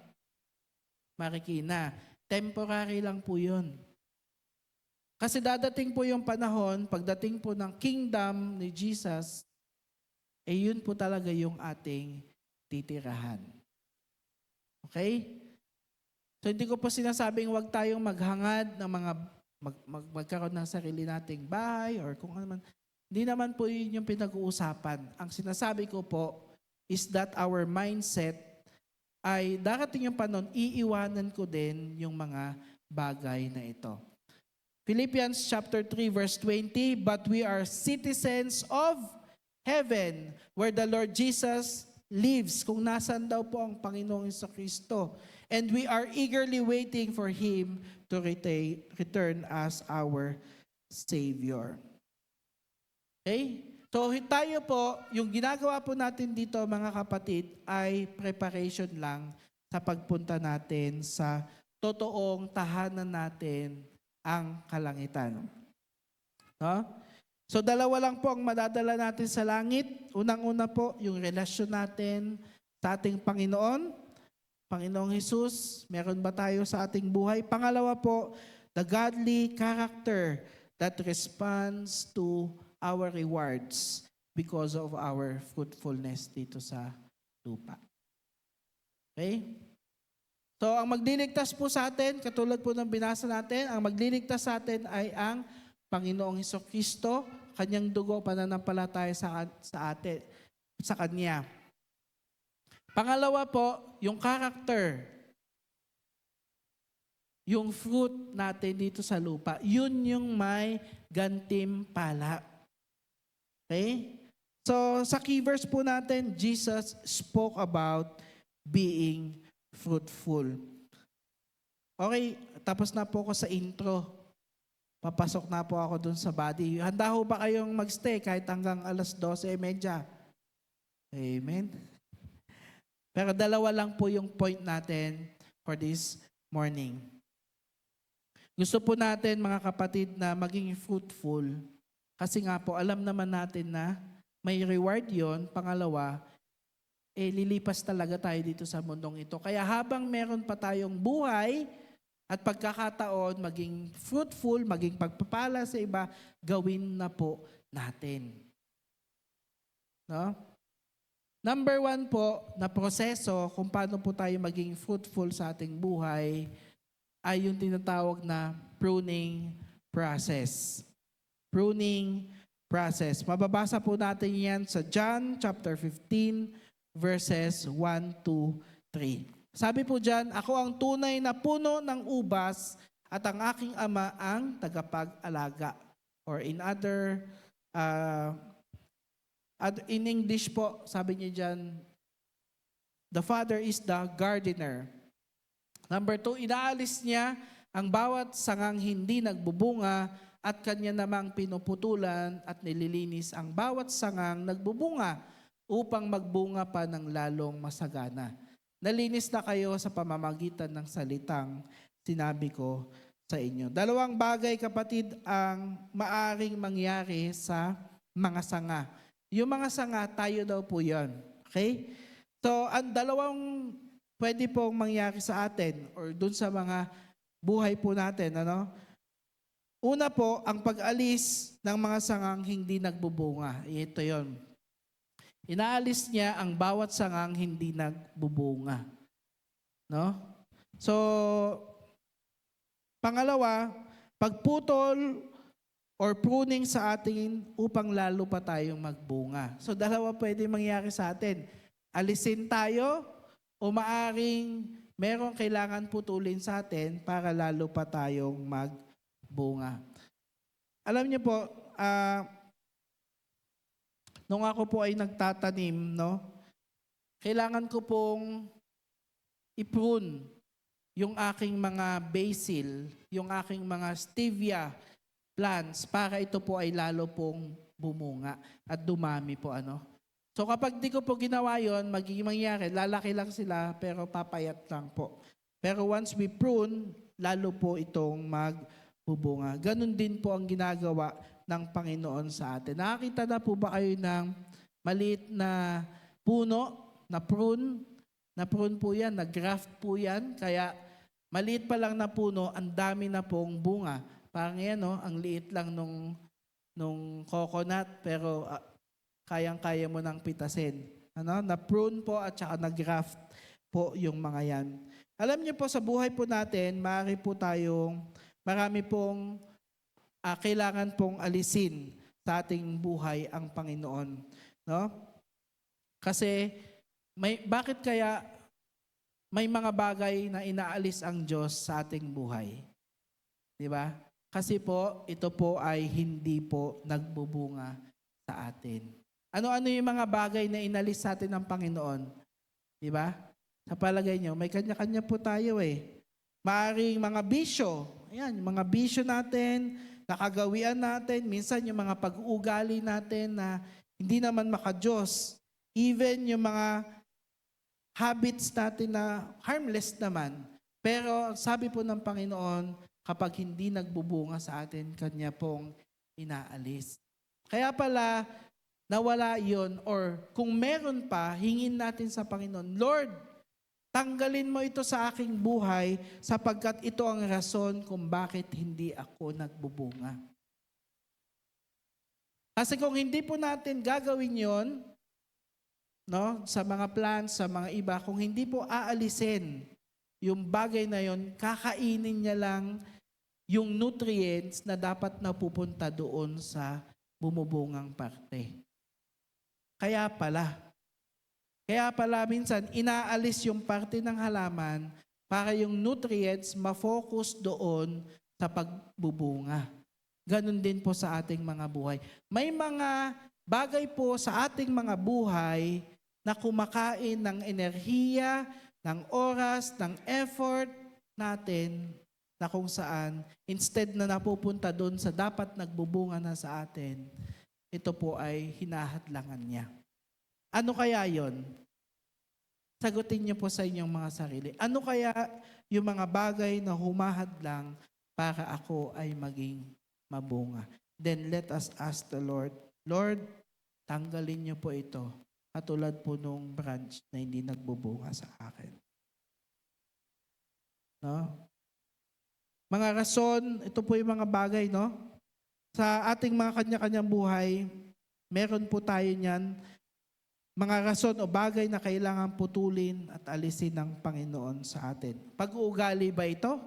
Marikina. Temporary lang po yun. Kasi dadating po yung panahon, pagdating po ng kingdom ni Jesus, yun po talaga yung ating titirahan. Okay? So hindi ko po sinasabing huwag tayong maghangad ng mga magkaroon ng sarili nating bahay or kung ano man. Hindi naman po yun yung pinag-uusapan. Ang sinasabi ko po is that our mindset ay darating yung panahon, iiwanan ko din yung mga bagay na ito. Philippians chapter 3 verse 20, but we are citizens of heaven where the Lord Jesus lives. Kung nasan daw po ang Panginoong Jesucristo. And we are eagerly waiting for Him to return as our Savior. Okay? So tayo po, yung ginagawa po natin dito mga kapatid ay preparation lang sa pagpunta natin sa totoong tahanan natin ang kalangitan. No? So dalawa lang po ang madadala natin sa langit. Unang-una po yung relasyon natin sa ating Panginoon. Panginoong Jesus, meron ba tayo sa ating buhay? Pangalawa po, the godly character that responds to our rewards because of our fruitfulness dito sa lupa. Okay? So, ang magliligtas po sa atin, katulad po ng binasa natin, ang magliligtas sa atin ay ang Panginoong Jesucristo, kanyang dugo, pananampalataya sa Kanya. Pangalawa po, yung character, yung fruit natin dito sa lupa, yun yung may gantimpala. Okay? So, sa key verse po natin, Jesus spoke about being fruitful. Okay, tapos na po ako sa intro. Papasok na po ako dun sa body. Handa ho ba kayong magstay kahit hanggang alas 12:30? Amen. Pero dalawa lang po yung point natin for this morning. Gusto po natin mga kapatid na maging fruitful kasi nga po alam naman natin na may reward yon. Pangalawa, lilipas talaga tayo dito sa mundong ito. Kaya habang meron pa tayong buhay at pagkakataon, maging fruitful, maging pagpapala sa iba, gawin na po natin. No? Number 1 po na proseso kung paano po tayo maging fruitful sa ating buhay ay yung tinatawag na pruning process. Pruning process. Mababasa po natin yan sa John chapter 15 verses 1 to 3. Sabi po dyan, ako ang tunay na puno ng ubas at ang aking ama ang tagapag-alaga. Or in in English po, sabi niya dyan, the Father is the gardener. Number 2, inaalis niya ang bawat sangang hindi nagbubunga at kanya namang pinuputulan at nililinis ang bawat sangang nagbubunga upang magbunga pa ng lalong masagana. Nalinis na kayo sa pamamagitan ng salitang sinabi ko sa inyo. Dalawang bagay, kapatid, ang maaring mangyari sa mga sanga. Yung mga sanga, tayo daw po yan. Okay? So, ang dalawang pwede pong mangyari sa atin or dun sa mga buhay po natin. Ano? Una po, ang pag-alis ng mga sangang hindi nagbubunga. Ito yon. Inaalis niya ang bawat sangang hindi nagbubunga. No? So, pangalawa, pagputol or pruning sa atin upang lalo pa tayong magbunga. So dalawa pwede mangyari sa atin. Alisin tayo o maaring merong kailangan putulin sa atin para lalo pa tayong magbunga. Alam niyo po, nung ako po ay nagtatanim, no, kailangan ko pong i-prune yung aking mga basil, yung aking mga stevia plants para ito po ay lalo pong bumunga at dumami po. So kapag di ko po ginawa yon, magiging mangyari, lalaki lang sila pero papayat lang po. Pero once we prune, lalo po itong magbubunga. Ganon din po ang ginagawa ng Panginoon sa atin. Nakakita na po ba kayo ng maliit na puno, na prune? Na prune po yan, na graft po yan. Kaya maliit pa lang na puno, ang dami na pong bunga. Parang yan, no? Ang liit lang nung coconut, pero kayang-kaya mo nang pitasin. Na-prune po at saka na-graft po yung mga yan. Alam niyo po, sa buhay po natin, marami pong kailangan pong alisin sa ating buhay ang Panginoon. No? Kasi, bakit kaya may mga bagay na inaalis ang Diyos sa ating buhay? Di ba? Kasi po, ito po ay hindi po nagbubunga sa atin. Ano-ano yung mga bagay na inalis sa atin ng Panginoon? Di ba? Sa palagay nyo, may kanya-kanya po tayo eh. Maaring mga bisyo. Ayan, yung mga bisyo natin, nakagawian natin, minsan yung mga pag-uugali natin na hindi naman maka-Diyos. Even yung mga habits natin na harmless naman. Pero sabi po ng Panginoon, kapag hindi nagbubunga sa atin, Kanya pong inaalis. Kaya pala, nawala yon, or kung meron pa, hingin natin sa Panginoon, Lord, tanggalin mo ito sa aking buhay sapagkat ito ang rason kung bakit hindi ako nagbubunga. Kasi kung hindi po natin gagawin yon, no, sa mga plants, sa mga iba, kung hindi po aalisin yung bagay na yon, kakainin niya lang yung nutrients na dapat napupunta doon sa bumubungang parte. Kaya pala minsan inaalis yung parte ng halaman para yung nutrients ma-focus doon sa pagbubunga. Ganon din po sa ating mga buhay. May mga bagay po sa ating mga buhay na kumakain ng enerhiya, ng oras, ng effort, natin na kung saan instead na napupunta doon sa dapat nagbubunga na sa atin, ito po ay hinahadlangan niya. Ano kaya yon? Sagutin niyo po sa inyong mga sarili. Ano kaya yung mga bagay na humahadlang para ako ay maging mabunga? Then let us ask the Lord, Lord, tanggalin niyo po ito. Katulad po nung branch na hindi nagbubunga sa akin. No? Mga rason, ito po yung mga bagay, no? Sa ating mga kanya-kanyang buhay, meron po tayo niyan, mga rason o bagay na kailangan putulin at alisin ng Panginoon sa atin. Pag-uugali ba ito?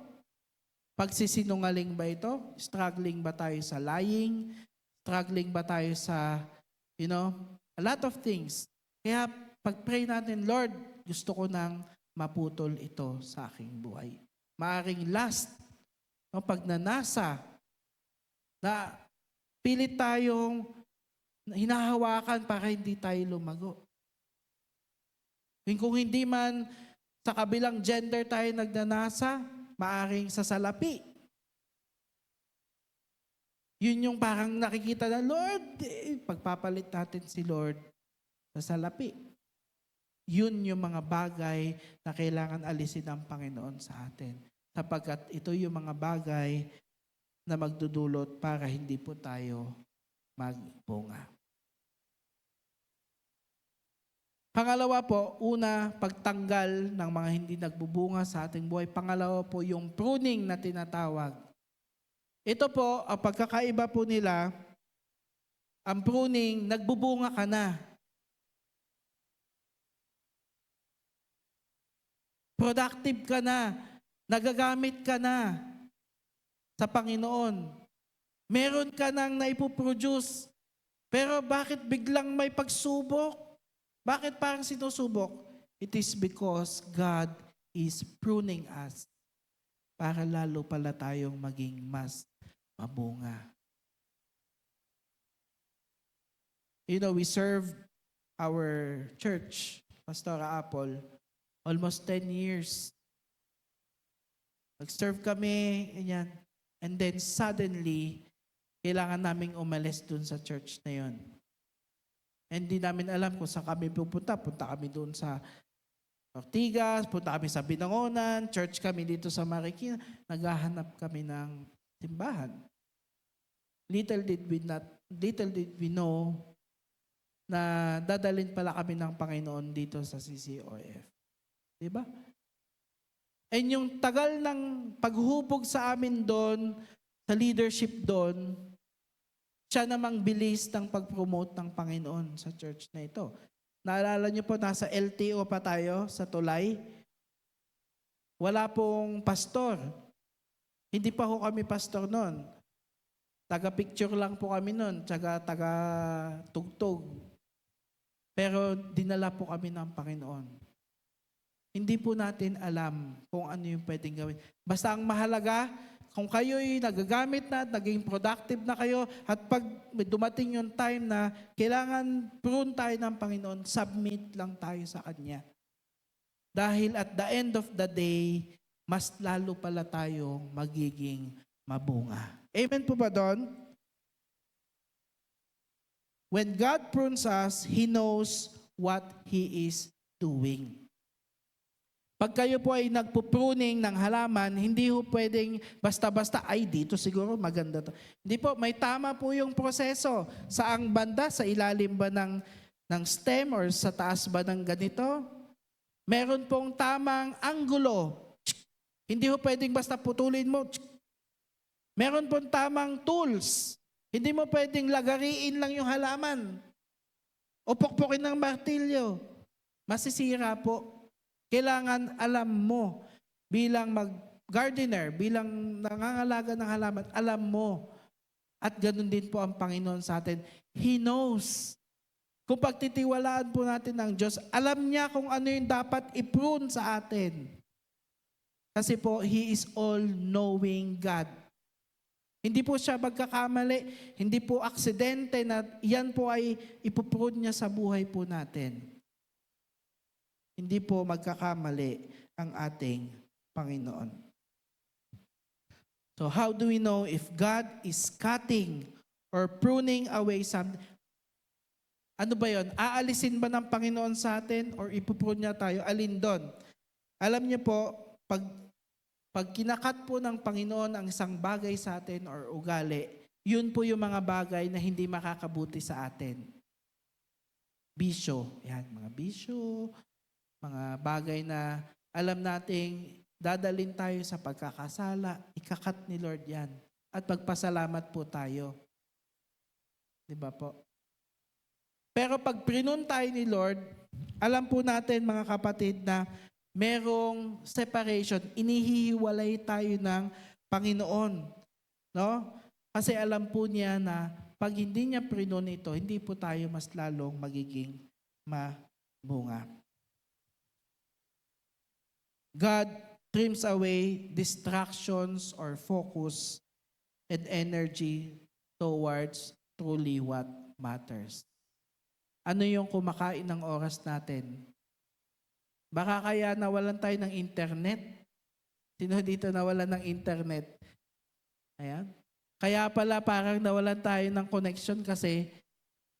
Pagsisinungaling ba ito? Struggling ba tayo sa lying? Struggling ba tayo sa, a lot of things. Kaya pag-pray natin, Lord, gusto ko nang maputol ito sa aking buhay. Maaring last, pag nanasa, na pilit tayong hinahawakan para hindi tayo lumago. Kung hindi man sa kabilang gender tayo nagnanasa, maaring sa salapi. Yun yung parang nakikita na, Lord, pagpapalit natin si Lord sa salapi. Yun yung mga bagay na kailangan alisin ng Panginoon sa atin. Sapagkat ito yung mga bagay na magdudulot para hindi po tayo magbunga. Pangalawa po, una, pagtanggal ng mga hindi nagbubunga sa ating buhay. Pangalawa po, yung pruning na tinatawag. Ito po, ang pagkakaiba po nila, ang pruning, nagbubunga ka na. Productive ka na. Nagagamit ka na sa Panginoon. Meron ka nang naipoproduce. Pero bakit biglang may pagsubok? Bakit parang sinusubok? It is because God is pruning us para lalo pala tayong maging mas mabunga. We serve our church, Pastora Apple, almost 10 years. Nag-serve kami, ganyan. And then suddenly, kailangan naming umalis dun sa church na yon. And di namin alam kung saan kami pupunta. Punta kami dun sa Ortigas, punta kami sa Binangonan, church kami dito sa Marikina. Naghahanap kami ng simbahan. Little did we know na dadalhin pala kami ng Panginoon dito sa CCOF. Diba? And yung tagal ng paghubog sa amin doon, sa leadership doon, siya namang bilis ng pag-promote ng Panginoon sa church na ito. Naalala niyo po, nasa LTO pa tayo sa Tulay. Wala pong pastor. Hindi pa ho kami pastor noon. Taga-picture lang po kami noon, taga-tugtog. Pero dinala po kami ng Panginoon. Hindi po natin alam kung ano yung pwedeng gawin. Basta ang mahalaga, kung kayo'y nagagamit na, naging productive na kayo, at pag dumating yung time na kailangan prune tayo ng Panginoon, submit lang tayo sa Kanya. Dahil at the end of the day, mas lalo pala tayo magiging mabunga. Amen po ba doon? When God prunes us, He knows what He is doing. Pag kayo po ay nagpupruning ng halaman, hindi po pwedeng basta-basta, ay dito siguro maganda to. Hindi po, may tama po yung proseso. Saang banda, sa ilalim ba ng stem or sa taas ba ng ganito? Meron pong tamang anggulo. Hindi po pwedeng basta putulin mo. Meron pong tamang tools. Hindi mo pwedeng lagariin lang yung halaman. O pukpukin ng martilyo. Masisira po. Kailangan alam mo bilang mag-gardener, bilang nangangalaga ng halaman, alam mo. At ganun din po ang Panginoon sa atin. He knows. Kung pagtitiwalaan po natin ng Diyos, alam niya kung ano yung dapat i-prune sa atin. Kasi po, He is all-knowing God. Hindi po siya magkakamali, hindi po aksidente na yan po ay ipuprune niya sa buhay po natin. Hindi po magkakamali ang ating Panginoon. So how do we know if God is cutting or pruning away something? Ano ba yon? Aalisin ba ng Panginoon sa atin or ipuprune niya tayo? Alin doon? Alam niyo po, pag kinakat po ng Panginoon ang isang bagay sa atin or ugali, yun po yung mga bagay na hindi makakabuti sa atin. Bisyo. Yan, mga bisyo, mga bagay na alam nating dadalin tayo sa pagkakasala, ikakat ni Lord yan. At magpasalamat po tayo. Di ba po? Pero pag prinun tayo ni Lord, alam po natin mga kapatid na merong separation, inihihiwalay tayo ng Panginoon. No? Kasi alam po niya na pag hindi niya prinun ito, hindi po tayo mas lalong magiging mabunga. God trims away distractions or focus and energy towards truly what matters. Ano yung kumakain ng oras natin? Baka kaya nawalan tayo ng internet. Sino dito nawalan ng internet? Ayan. Kaya pala parang nawalan tayo ng connection kasi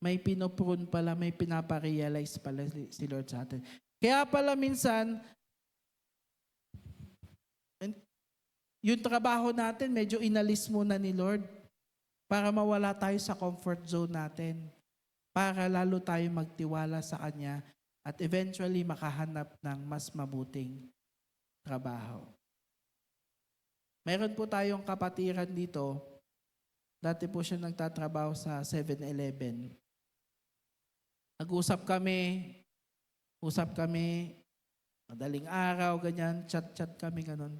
may pinoprune pala, may pinaparealize pala si Lord sa atin. Kaya pala minsan, yung trabaho natin, medyo inalis muna ni Lord para mawala tayo sa comfort zone natin. Para lalo tayo magtiwala sa Kanya at eventually makahanap ng mas mabuting trabaho. Meron po tayong kapatiran dito. Dati po siya nagtatrabaho sa 7-Eleven. Nag-usap kami, madaling araw, ganyan, chat-chat kami, ganun.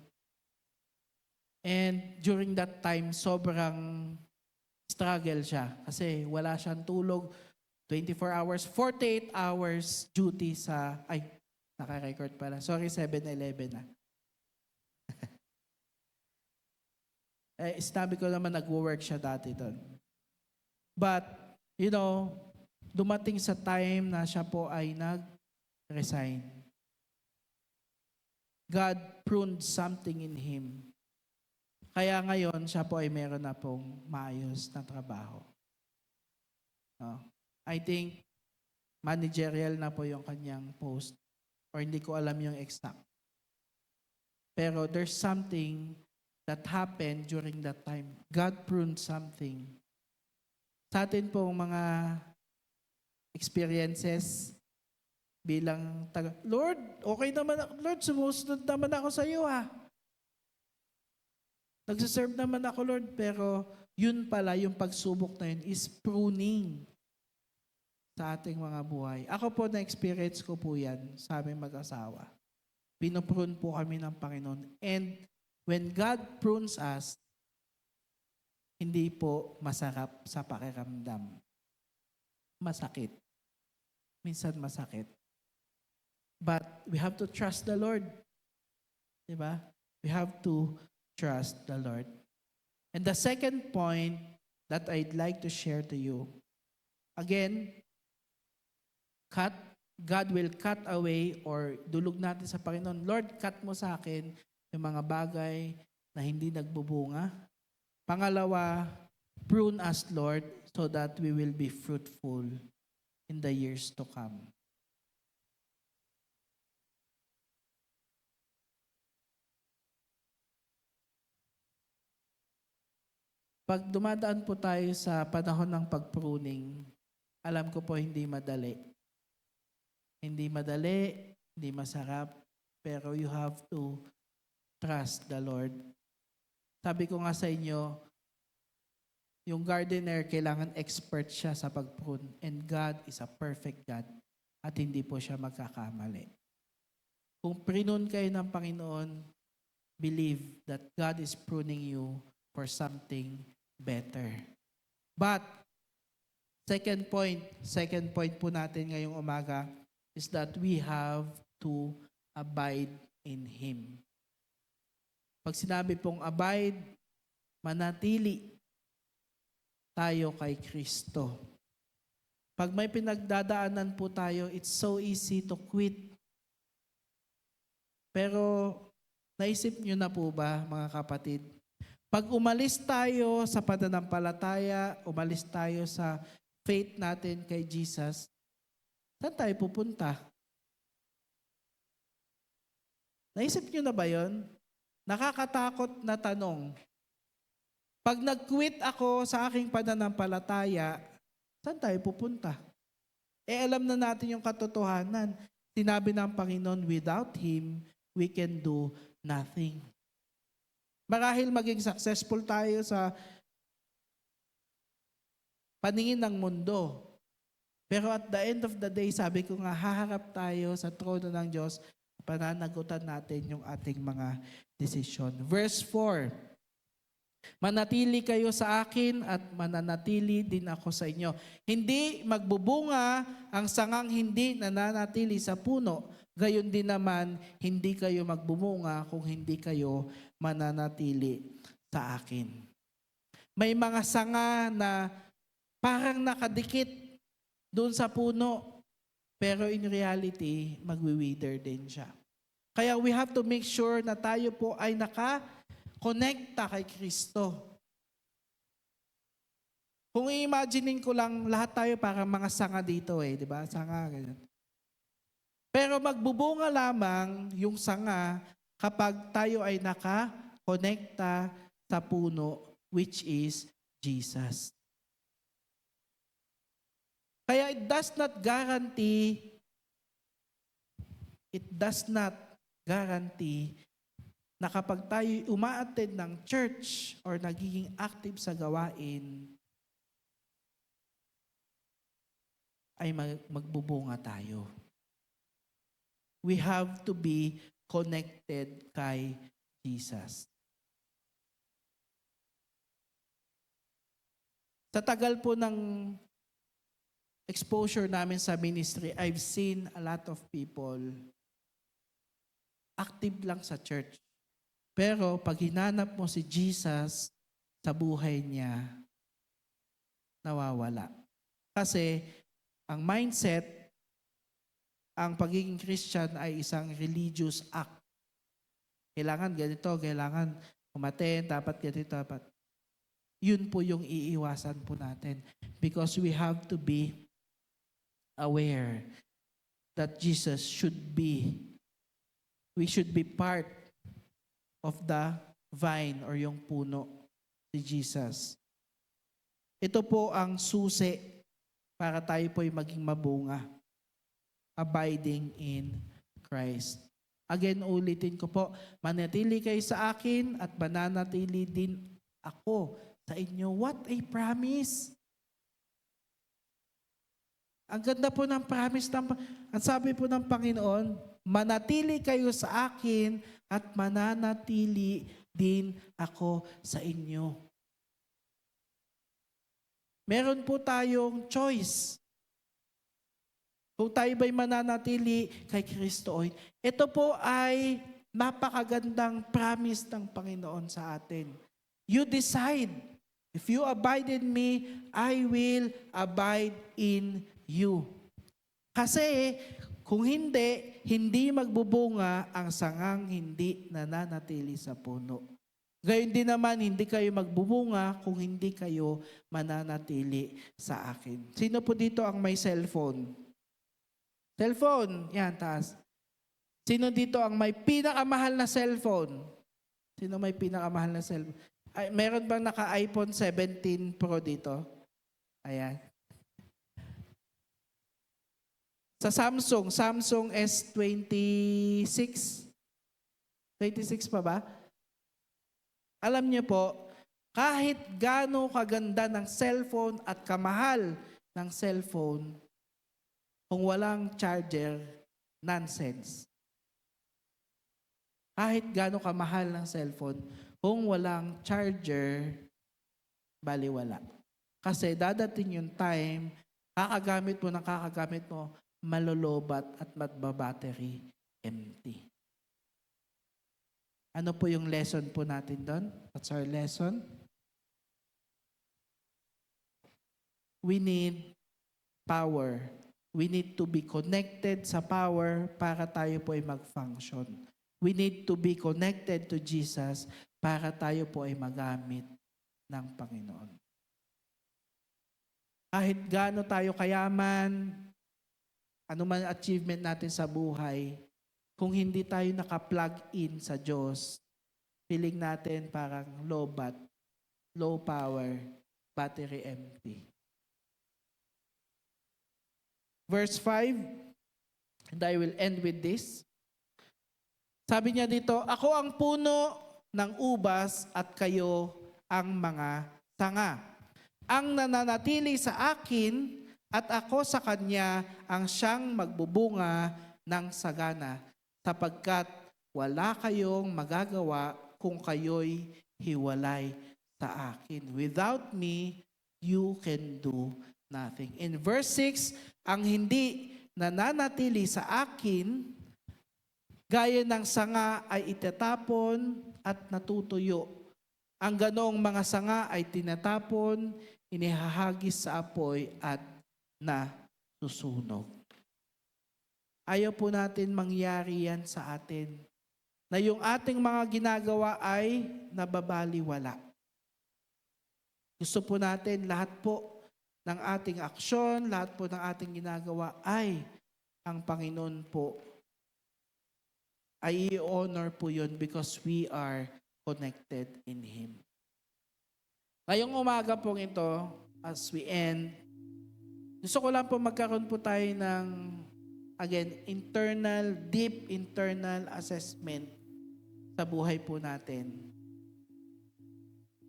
And during that time, sobrang struggle siya kasi wala siyang tulog, 24 hours, 48 hours duty sa, naka-record pala. Sorry, 7-Eleven na. Sinabi ko naman nag-work siya dati doon. But, dumating sa time na siya po ay nag-resign. God pruned something in him. Kaya ngayon, siya po ay meron na pong maayos na trabaho. No? I think managerial na po yung kanyang post or hindi ko alam yung exact. Pero there's something that happened during that time. God pruned something. Sa atin pong mga experiences bilang Lord, okay naman ako. Lord, sumusunod naman ako sa iyo Nagsiserve naman ako, Lord, pero yun pala, yung pagsubok na yun is pruning sa ating mga buhay. Ako po, na-experience ko po yan sa aming mag-asawa. Pinoprune po kami ng Panginoon. And when God prunes us, hindi po masarap sa pakiramdam. Masakit. Minsan masakit. But we have to trust the Lord. Diba? We have to trust the Lord. And the second point that I'd like to share to you, again, God will cut away or dulog natin sa Panginoon. Lord, cut mo sa akin yung mga bagay na hindi nagbubunga. Pangalawa, prune us, Lord, so that we will be fruitful in the years to come. Pag dumadaan po tayo sa panahon ng pag-pruning, alam ko po hindi madali. Hindi madali, hindi masarap, pero you have to trust the Lord. Sabi ko nga sa inyo, yung gardener, kailangan expert siya sa pag-prune. And God is a perfect God at hindi po siya magkakamali. Kung prinun kayo ng Panginoon, believe that God is pruning you for something better. But, second point po natin ngayong umaga is that we have to abide in Him. Pag sinabi pong abide, manatili tayo kay Kristo. Pag may pinagdadaanan po tayo, it's so easy to quit. Pero, naisip nyo na po ba, mga kapatid, Pag umalis tayo sa pananampalataya, umalis tayo sa faith natin kay Jesus, saan tayo pupunta? Naisip nyo na ba yon? Nakakatakot na tanong. Pag nag-quit ako sa aking pananampalataya, saan tayo pupunta? Alam na natin yung katotohanan. Sinabi ng Panginoon, without Him, we can do nothing. Marahil maging successful tayo sa paningin ng mundo. Pero at the end of the day, sabi ko nga, haharap tayo sa trono ng Diyos, pananagutan natin yung ating mga desisyon. Verse 4, manatili kayo sa akin at mananatili din ako sa inyo. Hindi magbubunga ang sangang hindi nananatili sa puno. Gayon din naman, hindi kayo magbubunga kung hindi kayo mananatili sa akin. May mga sanga na parang nakadikit doon sa puno, pero in reality, magwi-wither din siya. Kaya we have to make sure na tayo po ay naka-connecta kay Kristo. Kung i-imaginein ko lang, lahat tayo parang mga sanga dito di ba? Sanga, ganyan. Pero magbubunga lamang yung sanga kapag tayo ay naka-connecta sa puno, which is Jesus. Kaya it does not guarantee na kapag tayo uma-attend ng church or nagiging active sa gawain, ay magbubunga tayo. We have to be connected kay Jesus. Sa tagal po ng exposure namin sa ministry, I've seen a lot of people active lang sa church. Pero pag hinanap mo si Jesus sa buhay niya, nawawala. Kasi ang mindset, ang pagiging Christian ay isang religious act. Kailangan ganito, kailangan umaten, dapat ganito, dapat. Yun po yung iiwasan po natin. Because we have to be aware that Jesus we should be part of the vine or yung puno, si Jesus. Ito po ang susi para tayo po ay maging mabunga. Abiding in Christ. Again, ulitin ko po, manatili kayo sa akin at mananatili din ako sa inyo. What a promise! Ang ganda po ng promise. Ang sabi po ng Panginoon, manatili kayo sa akin at mananatili din ako sa inyo. Meron po tayong choice. Kung tayo ba'y mananatili kay Kristo, ito po ay napakagandang promise ng Panginoon sa atin. You decide. If you abide in me, I will abide in you. Kasi kung hindi magbubunga ang sangang hindi nananatili sa puno. Gayon din naman, hindi kayo magbubunga kung hindi kayo mananatili sa akin. Sino po dito ang may cellphone? Cellphone, yan, taas. Sino dito ang may pinakamahal na cellphone? Sino may pinakamahal na cellphone? Ay, meron bang naka-iPhone 17 Pro dito? Ayan. Sa Samsung S26. 26 pa ba? Alam niyo po, kahit gaano kaganda ng cellphone at kamahal ng cellphone, kung walang charger, nonsense. Kahit gaano kamahal ng cellphone, kung walang charger, baliwala. Kasi dadating yung time, kakagamit mo, malolobat at magbabattery empty. Ano po yung lesson po natin doon? What's our lesson? We need power. We need to be connected sa power para tayo po ay mag-function. We need to be connected to Jesus para tayo po ay magamit ng Panginoon. Kahit gaano tayo kayaman, ano man achievement natin sa buhay, kung hindi tayo naka-plug in sa Diyos, feeling natin parang low power, battery empty. Verse 5, and I will end with this. Sabi niya dito, ako ang puno ng ubas at kayo ang mga sanga. Ang nananatili sa akin at ako sa kanya ang siyang magbubunga ng sagana, sapagkat wala kayong magagawa kung kayo'y hiwalay sa akin. Without me, you can do nothing. In verse 6, ang hindi nananatili sa akin, gaya ng sanga ay itatapon at natutuyo. Ang ganoong mga sanga ay tinatapon, inihahagis sa apoy at nasusunog. Ayaw po natin mangyari yan sa atin, na yung ating mga ginagawa ay nababaliwala. Gusto po natin lahat po ng ating aksyon, lahat po ng ating ginagawa ay ang Panginoon po ay i-honor po yun because we are connected in Him. Ngayong umaga po ito, as we end, gusto ko lang po magkaroon po tayo ng, again, deep internal assessment sa buhay po natin.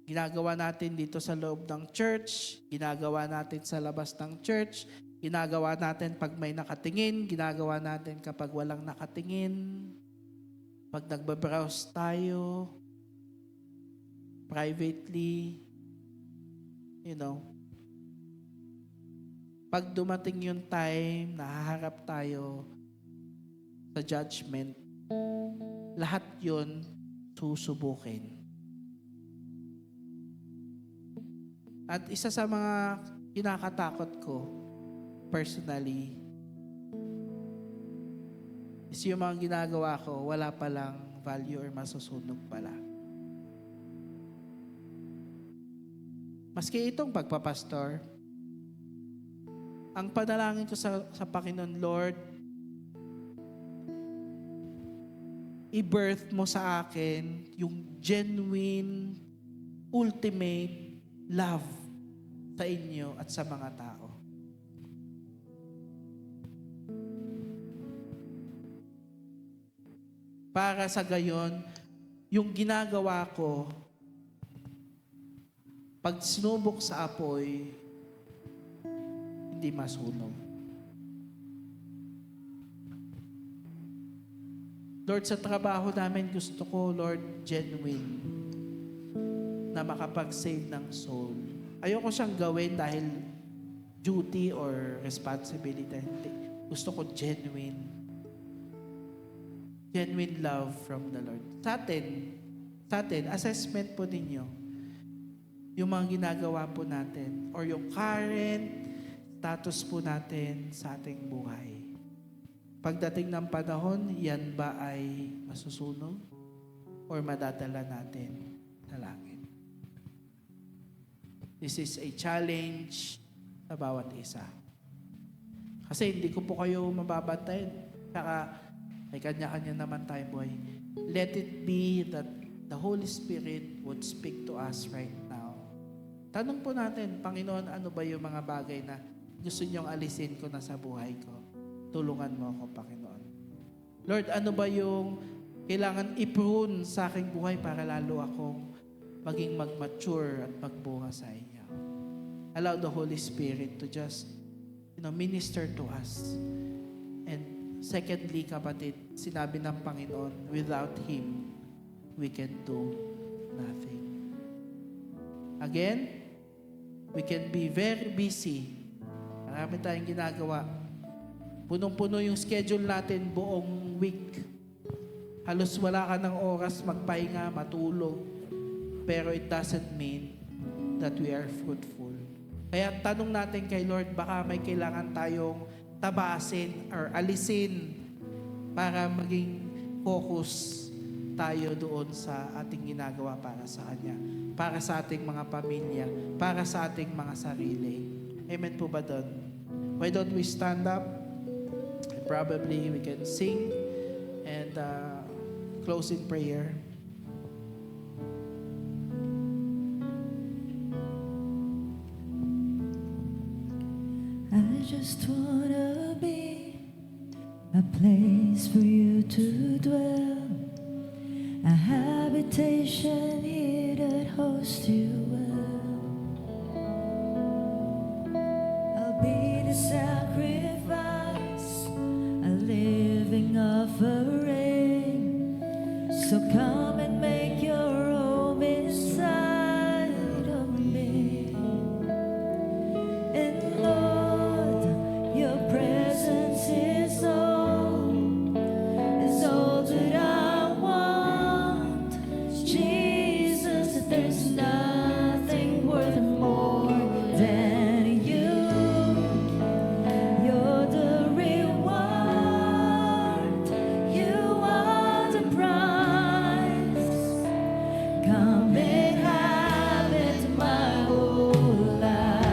Ginagawa natin dito sa loob ng church, ginagawa natin sa labas ng church, ginagawa natin pag may nakatingin, ginagawa natin kapag walang nakatingin, pag nagbabrowse tayo, privately, pag dumating yung time, nahaharap tayo sa judgment, lahat yun susubukin. At isa sa mga kinakatakot ko, personally, is yung mga ginagawa ko, wala palang value or masusunog pala. Maski itong pagpapastor, ang panalangin ko sa Panginoon, Lord, i-birth mo sa akin yung genuine, ultimate love sa inyo at sa mga tao. Para sa gayon, yung ginagawa ko, pag sinubok sa apoy, hindi masunog. Lord, sa trabaho namin, gusto ko, Lord, genuine, na makapag-save ng soul. Ayoko siyang gawin dahil duty or responsibility. Gusto ko genuine love from the Lord. Sa atin, assessment po ninyo, yung mga ginagawa po natin, or yung current status po natin sa ating buhay. Pagdating ng panahon, yan ba ay masusunog or madadala natin sa langit? This is a challenge sa bawat isa. Kasi hindi ko po kayo mababantayan. Saka may kanya-kanya naman tayo buhay. Let it be that the Holy Spirit would speak to us right now. Tanong po natin, Panginoon, ano ba yung mga bagay na gusto niyong alisin ko na sa buhay ko? Tulungan mo ako, Panginoon. Lord, ano ba yung kailangan i-prune sa aking buhay para lalo akong maging mag-mature at magbunga sa inyo? Allow the Holy Spirit to just, minister to us. And secondly, kapatid, sinabi ng Panginoon, without Him, we can do nothing. Again, we can be very busy. Marami tayong ginagawa. Punong-puno yung schedule natin buong week. Halos wala ka ng oras magpahinga, matulog. Pero it doesn't mean that we are fruitful. Kaya tanong natin kay Lord, baka may kailangan tayong tabasin or alisin para maging focus tayo doon sa ating ginagawa para sa Kanya, para sa ating mga pamilya, para sa ating mga sarili. Amen po ba doon? Why don't we stand up? Probably we can sing and close in prayer. I just wanna be a place for you to dwell, a habitation here that hosts you well. I'll be the sacrifice, a living offering. So come and make your home inside of me. And Lord, your presence is all that I want. Jesus, there's nothing worth more than you. You're the reward. You are the prize. Come and have it my whole life.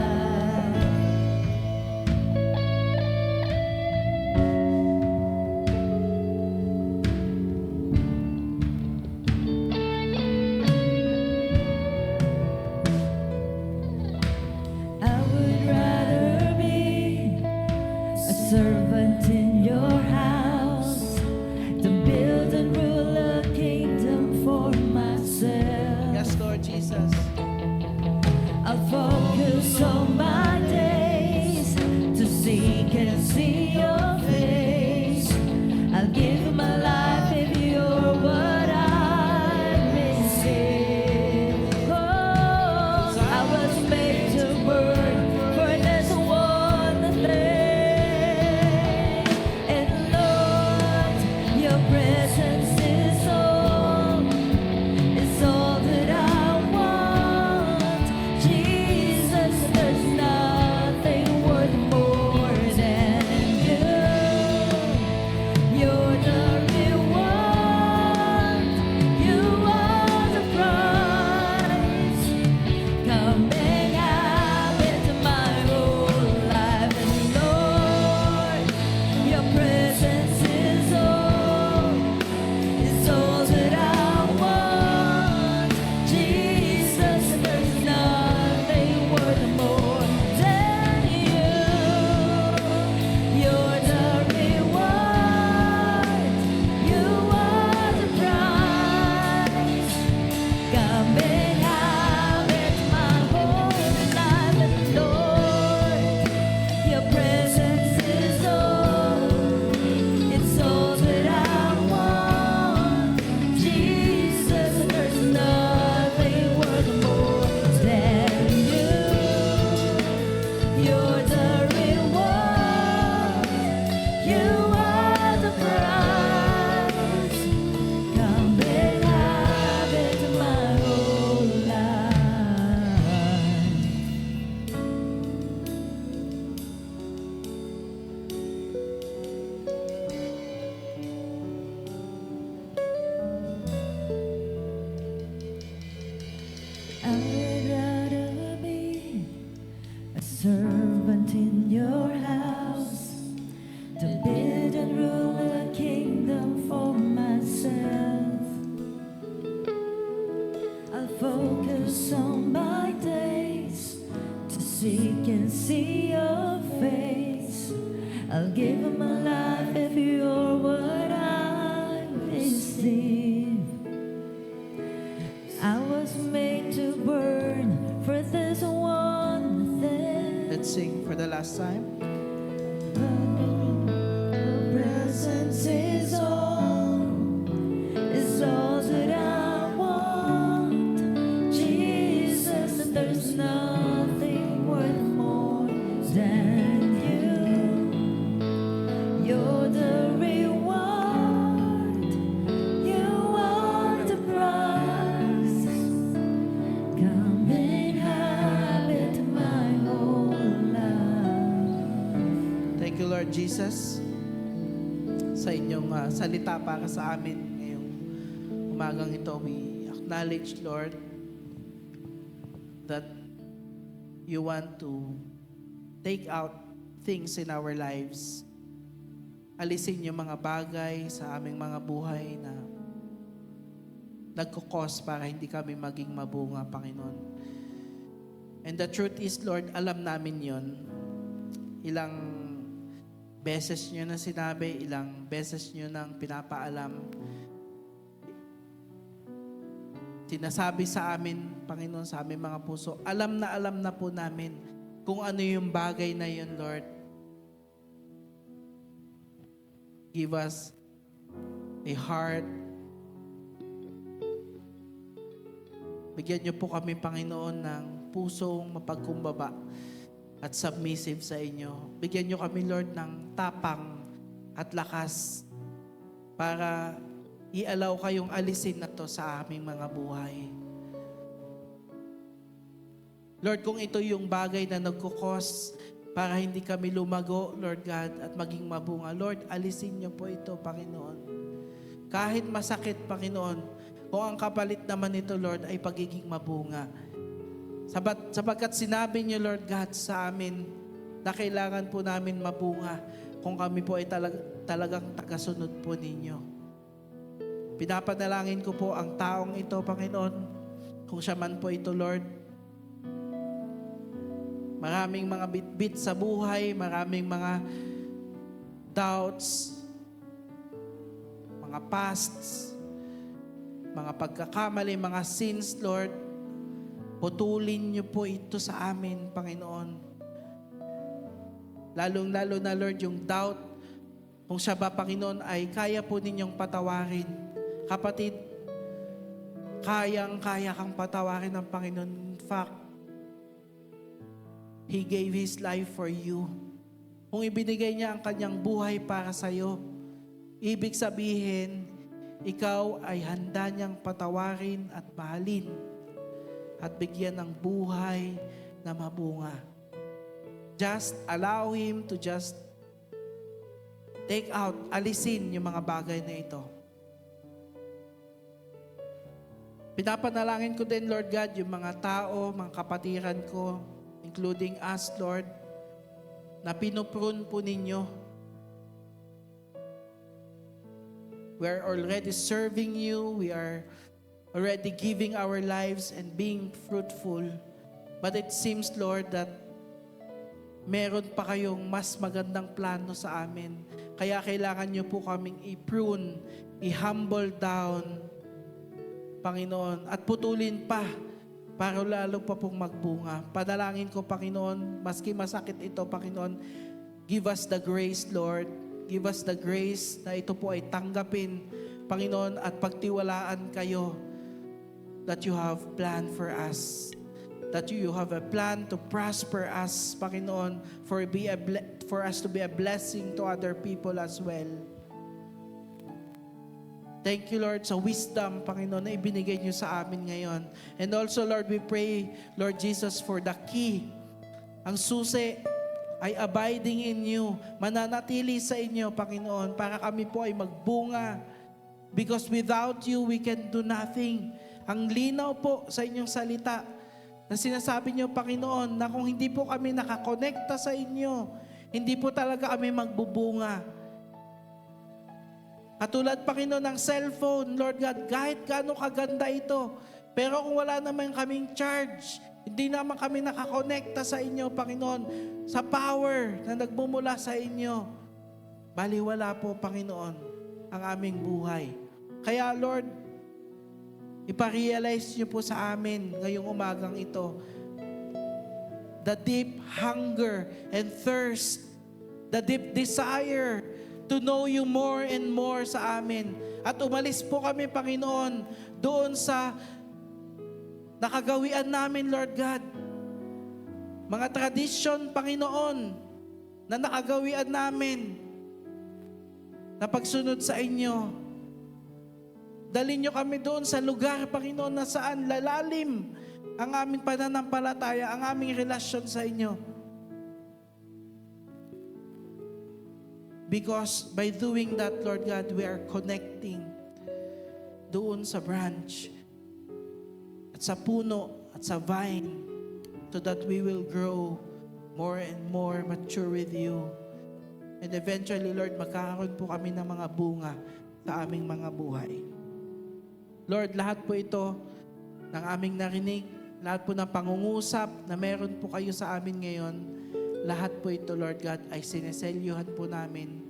I would rather be a servant in your house than build and rule a kingdom for myself. Yes, Lord Jesus. I'll focus on my days to seek and see your face. I'll give my life if you're what I receive. Oh, I was made to burn for this one thing. And Lord, your presence is all that I want. Jesus, there's nothing worth more than you. You're the reward. You are the prize. Come and have it my whole life. And Lord, your presence is all that I want. Jesus, there's nothing worth more than you. You're the reward. You are the prize. Come and have it my whole life. And Lord, your presence is it's all that I want. Jesus, there's nothing worth more than you. You're the reward. You are the prize. Come and have it my whole life. I would rather be a servant in your house, to build and rule a kingdom for myself. I'll focus on my days to seek and see your face. I'll give my life if you're what I receive. I was made to burn for this one thing. Let's sing for the last time. Your presence is all that I want. Jesus, there's nothing worth more than you. You're the reward. You are the prize. Come and have it my whole life. Thank you, Lord Jesus, sa inyong salita para sa amin ngayong umagang ito, we acknowledge, Lord, that you want to take out things in our lives. Alisin yung mga bagay sa aming mga buhay na nagkukos para hindi kami maging mabunga, Panginoon. And the truth is, Lord, alam namin yon. Ilang beses nyo na sinabi, ilang beses nyo nang pinapaalam. Sinasabi sa amin, Panginoon, sa aming mga puso, alam na po namin kung ano yung bagay na yun, Lord. Give us a heart. Bigyan niyo po kami, Panginoon, ng pusong mapagkumbaba at submissive sa inyo. Bigyan niyo kami, Lord, ng tapang at lakas para i-allow kayong alisin na to sa aming mga buhay. Lord, kung ito yung bagay na nagkukos para hindi kami lumago, Lord God, at maging mabunga, Lord, alisin niyo po ito, Panginoon. Kahit masakit, Panginoon, kung ang kapalit naman nito, Lord, ay pagiging mabunga. Sapagkat sinabi niyo, Lord God, sa amin na kailangan po namin mabunga kung kami po ay talagang tagasunod po ninyo. Pinapanalangin ko po ang taong ito, Panginoon, kung siya man po ito, Lord. Maraming mga bitbit sa buhay, maraming mga doubts, mga pasts, mga pagkakamali, mga sins, Lord. Putulin niyo po ito sa amin, Panginoon. Lalong-lalo na, Lord, yung doubt, kung siya ba, Panginoon, ay kaya po ninyong patawarin. Kapatid, kayang-kaya kang patawarin ng Panginoon. In fact, He gave His life for you. Kung ibinigay niya ang kanyang buhay para sa iyo, ibig sabihin, ikaw ay handa niyang patawarin at mahalin at bigyan ng buhay na mabunga. Just allow Him to just take out, alisin yung mga bagay na ito. Pinapanalangin ko din, Lord God, yung mga tao, mga kapatiran ko, including us, Lord, na pinuprune po ninyo. We are already serving you. We are already giving our lives and being fruitful. But it seems, Lord, that meron pa kayong mas magandang plano sa amin. Kaya kailangan nyo po kaming i-prune, i-humble down, Panginoon, at putulin pa para lalo pa pong magbunga. Panalangin ko, Panginoon, maski masakit ito, Panginoon, give us the grace, Lord. Give us the grace na ito po ay tanggapin, Panginoon, at pagtiwalaan kayo that you have planned for us. That you have a plan to prosper us, Panginoon, for us to be a blessing to other people as well. Thank you, Lord, sa wisdom, Panginoon, na ibinigay niyo sa amin ngayon. And also, Lord, we pray, Lord Jesus, for the key. Ang susi ay abiding in you, mananatili sa inyo, Panginoon, para kami po ay magbunga. Because without you, we can do nothing. Ang linaw po sa inyong salita na sinasabi niyo, Panginoon, na kung hindi po kami nakakonekta sa inyo, hindi po talaga kami magbubunga. Katulad, Panginoon, ng cellphone, Lord God, kahit gaano kaganda ito, pero kung wala naman kaming charge, hindi naman kami nakakonekta sa inyo, Panginoon, sa power na nagmumula sa inyo, baliwala po, Panginoon, ang aming buhay. Kaya, Lord, iparealize niyo po sa amin ngayong umagang ito, the deep hunger and thirst, the deep desire to know you more and more sa amin. At umalis po kami, Panginoon, doon sa nakagawian namin, Lord God. Mga tradisyon, Panginoon, na nakagawian namin na pagsunod sa inyo. Dalhin niyo kami doon sa lugar, Panginoon, na saan lalalim ang aming pananampalataya, ang aming relasyon sa inyo. Because by doing that, Lord God, we are connecting doon sa branch at sa puno at sa vine so that we will grow more and more mature with you. And eventually, Lord, magkakaroon po kami ng mga bunga sa aming mga buhay. Lord, lahat po ito ng aming narinig, lahat po ng pangungusap na meron po kayo sa amin ngayon, lahat po ito, Lord God, ay sineselyuhan po namin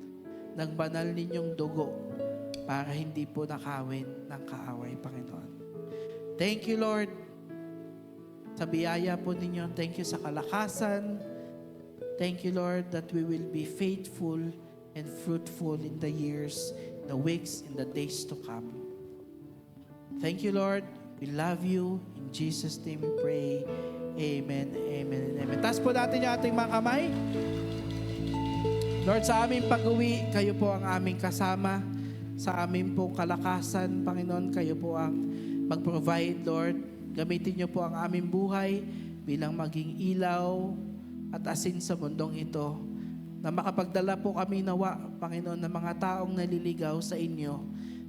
ng banal ninyong dugo para hindi po nakawin ng kaaway, Panginoon. Thank you, Lord, sa biyaya po ninyo. Thank you sa kalakasan. Thank you, Lord, that we will be faithful and fruitful in the years, the weeks, and the days to come. Thank you, Lord. We love you. In Jesus' name we pray. Amen, amen, and amen. Taas po natin yung ating mga kamay. Lord, sa aming pag-uwi, kayo po ang aming kasama. Sa aming pong kalakasan, Panginoon, kayo po ang mag-provide, Lord. Gamitin niyo po ang aming buhay bilang maging ilaw at asin sa mundong ito. Na makapagdala po kami nawa, Panginoon, ng mga taong naliligaw sa inyo.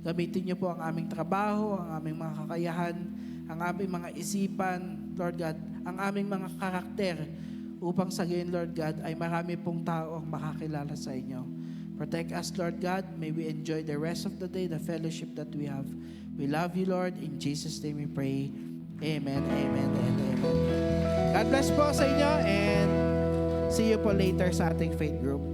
Gamitin niyo po ang aming trabaho, ang aming mga kakayahan, ang aming mga isipan, Lord God, ang aming mga karakter upang sa gayon, Lord God, ay marami pong tao ang makakilala sa inyo. Protect us, Lord God. May we enjoy the rest of the day, the fellowship that we have. We love you, Lord. In Jesus' name we pray. Amen, amen, and amen. God bless po sa inyo and see you po later sa ating faith group.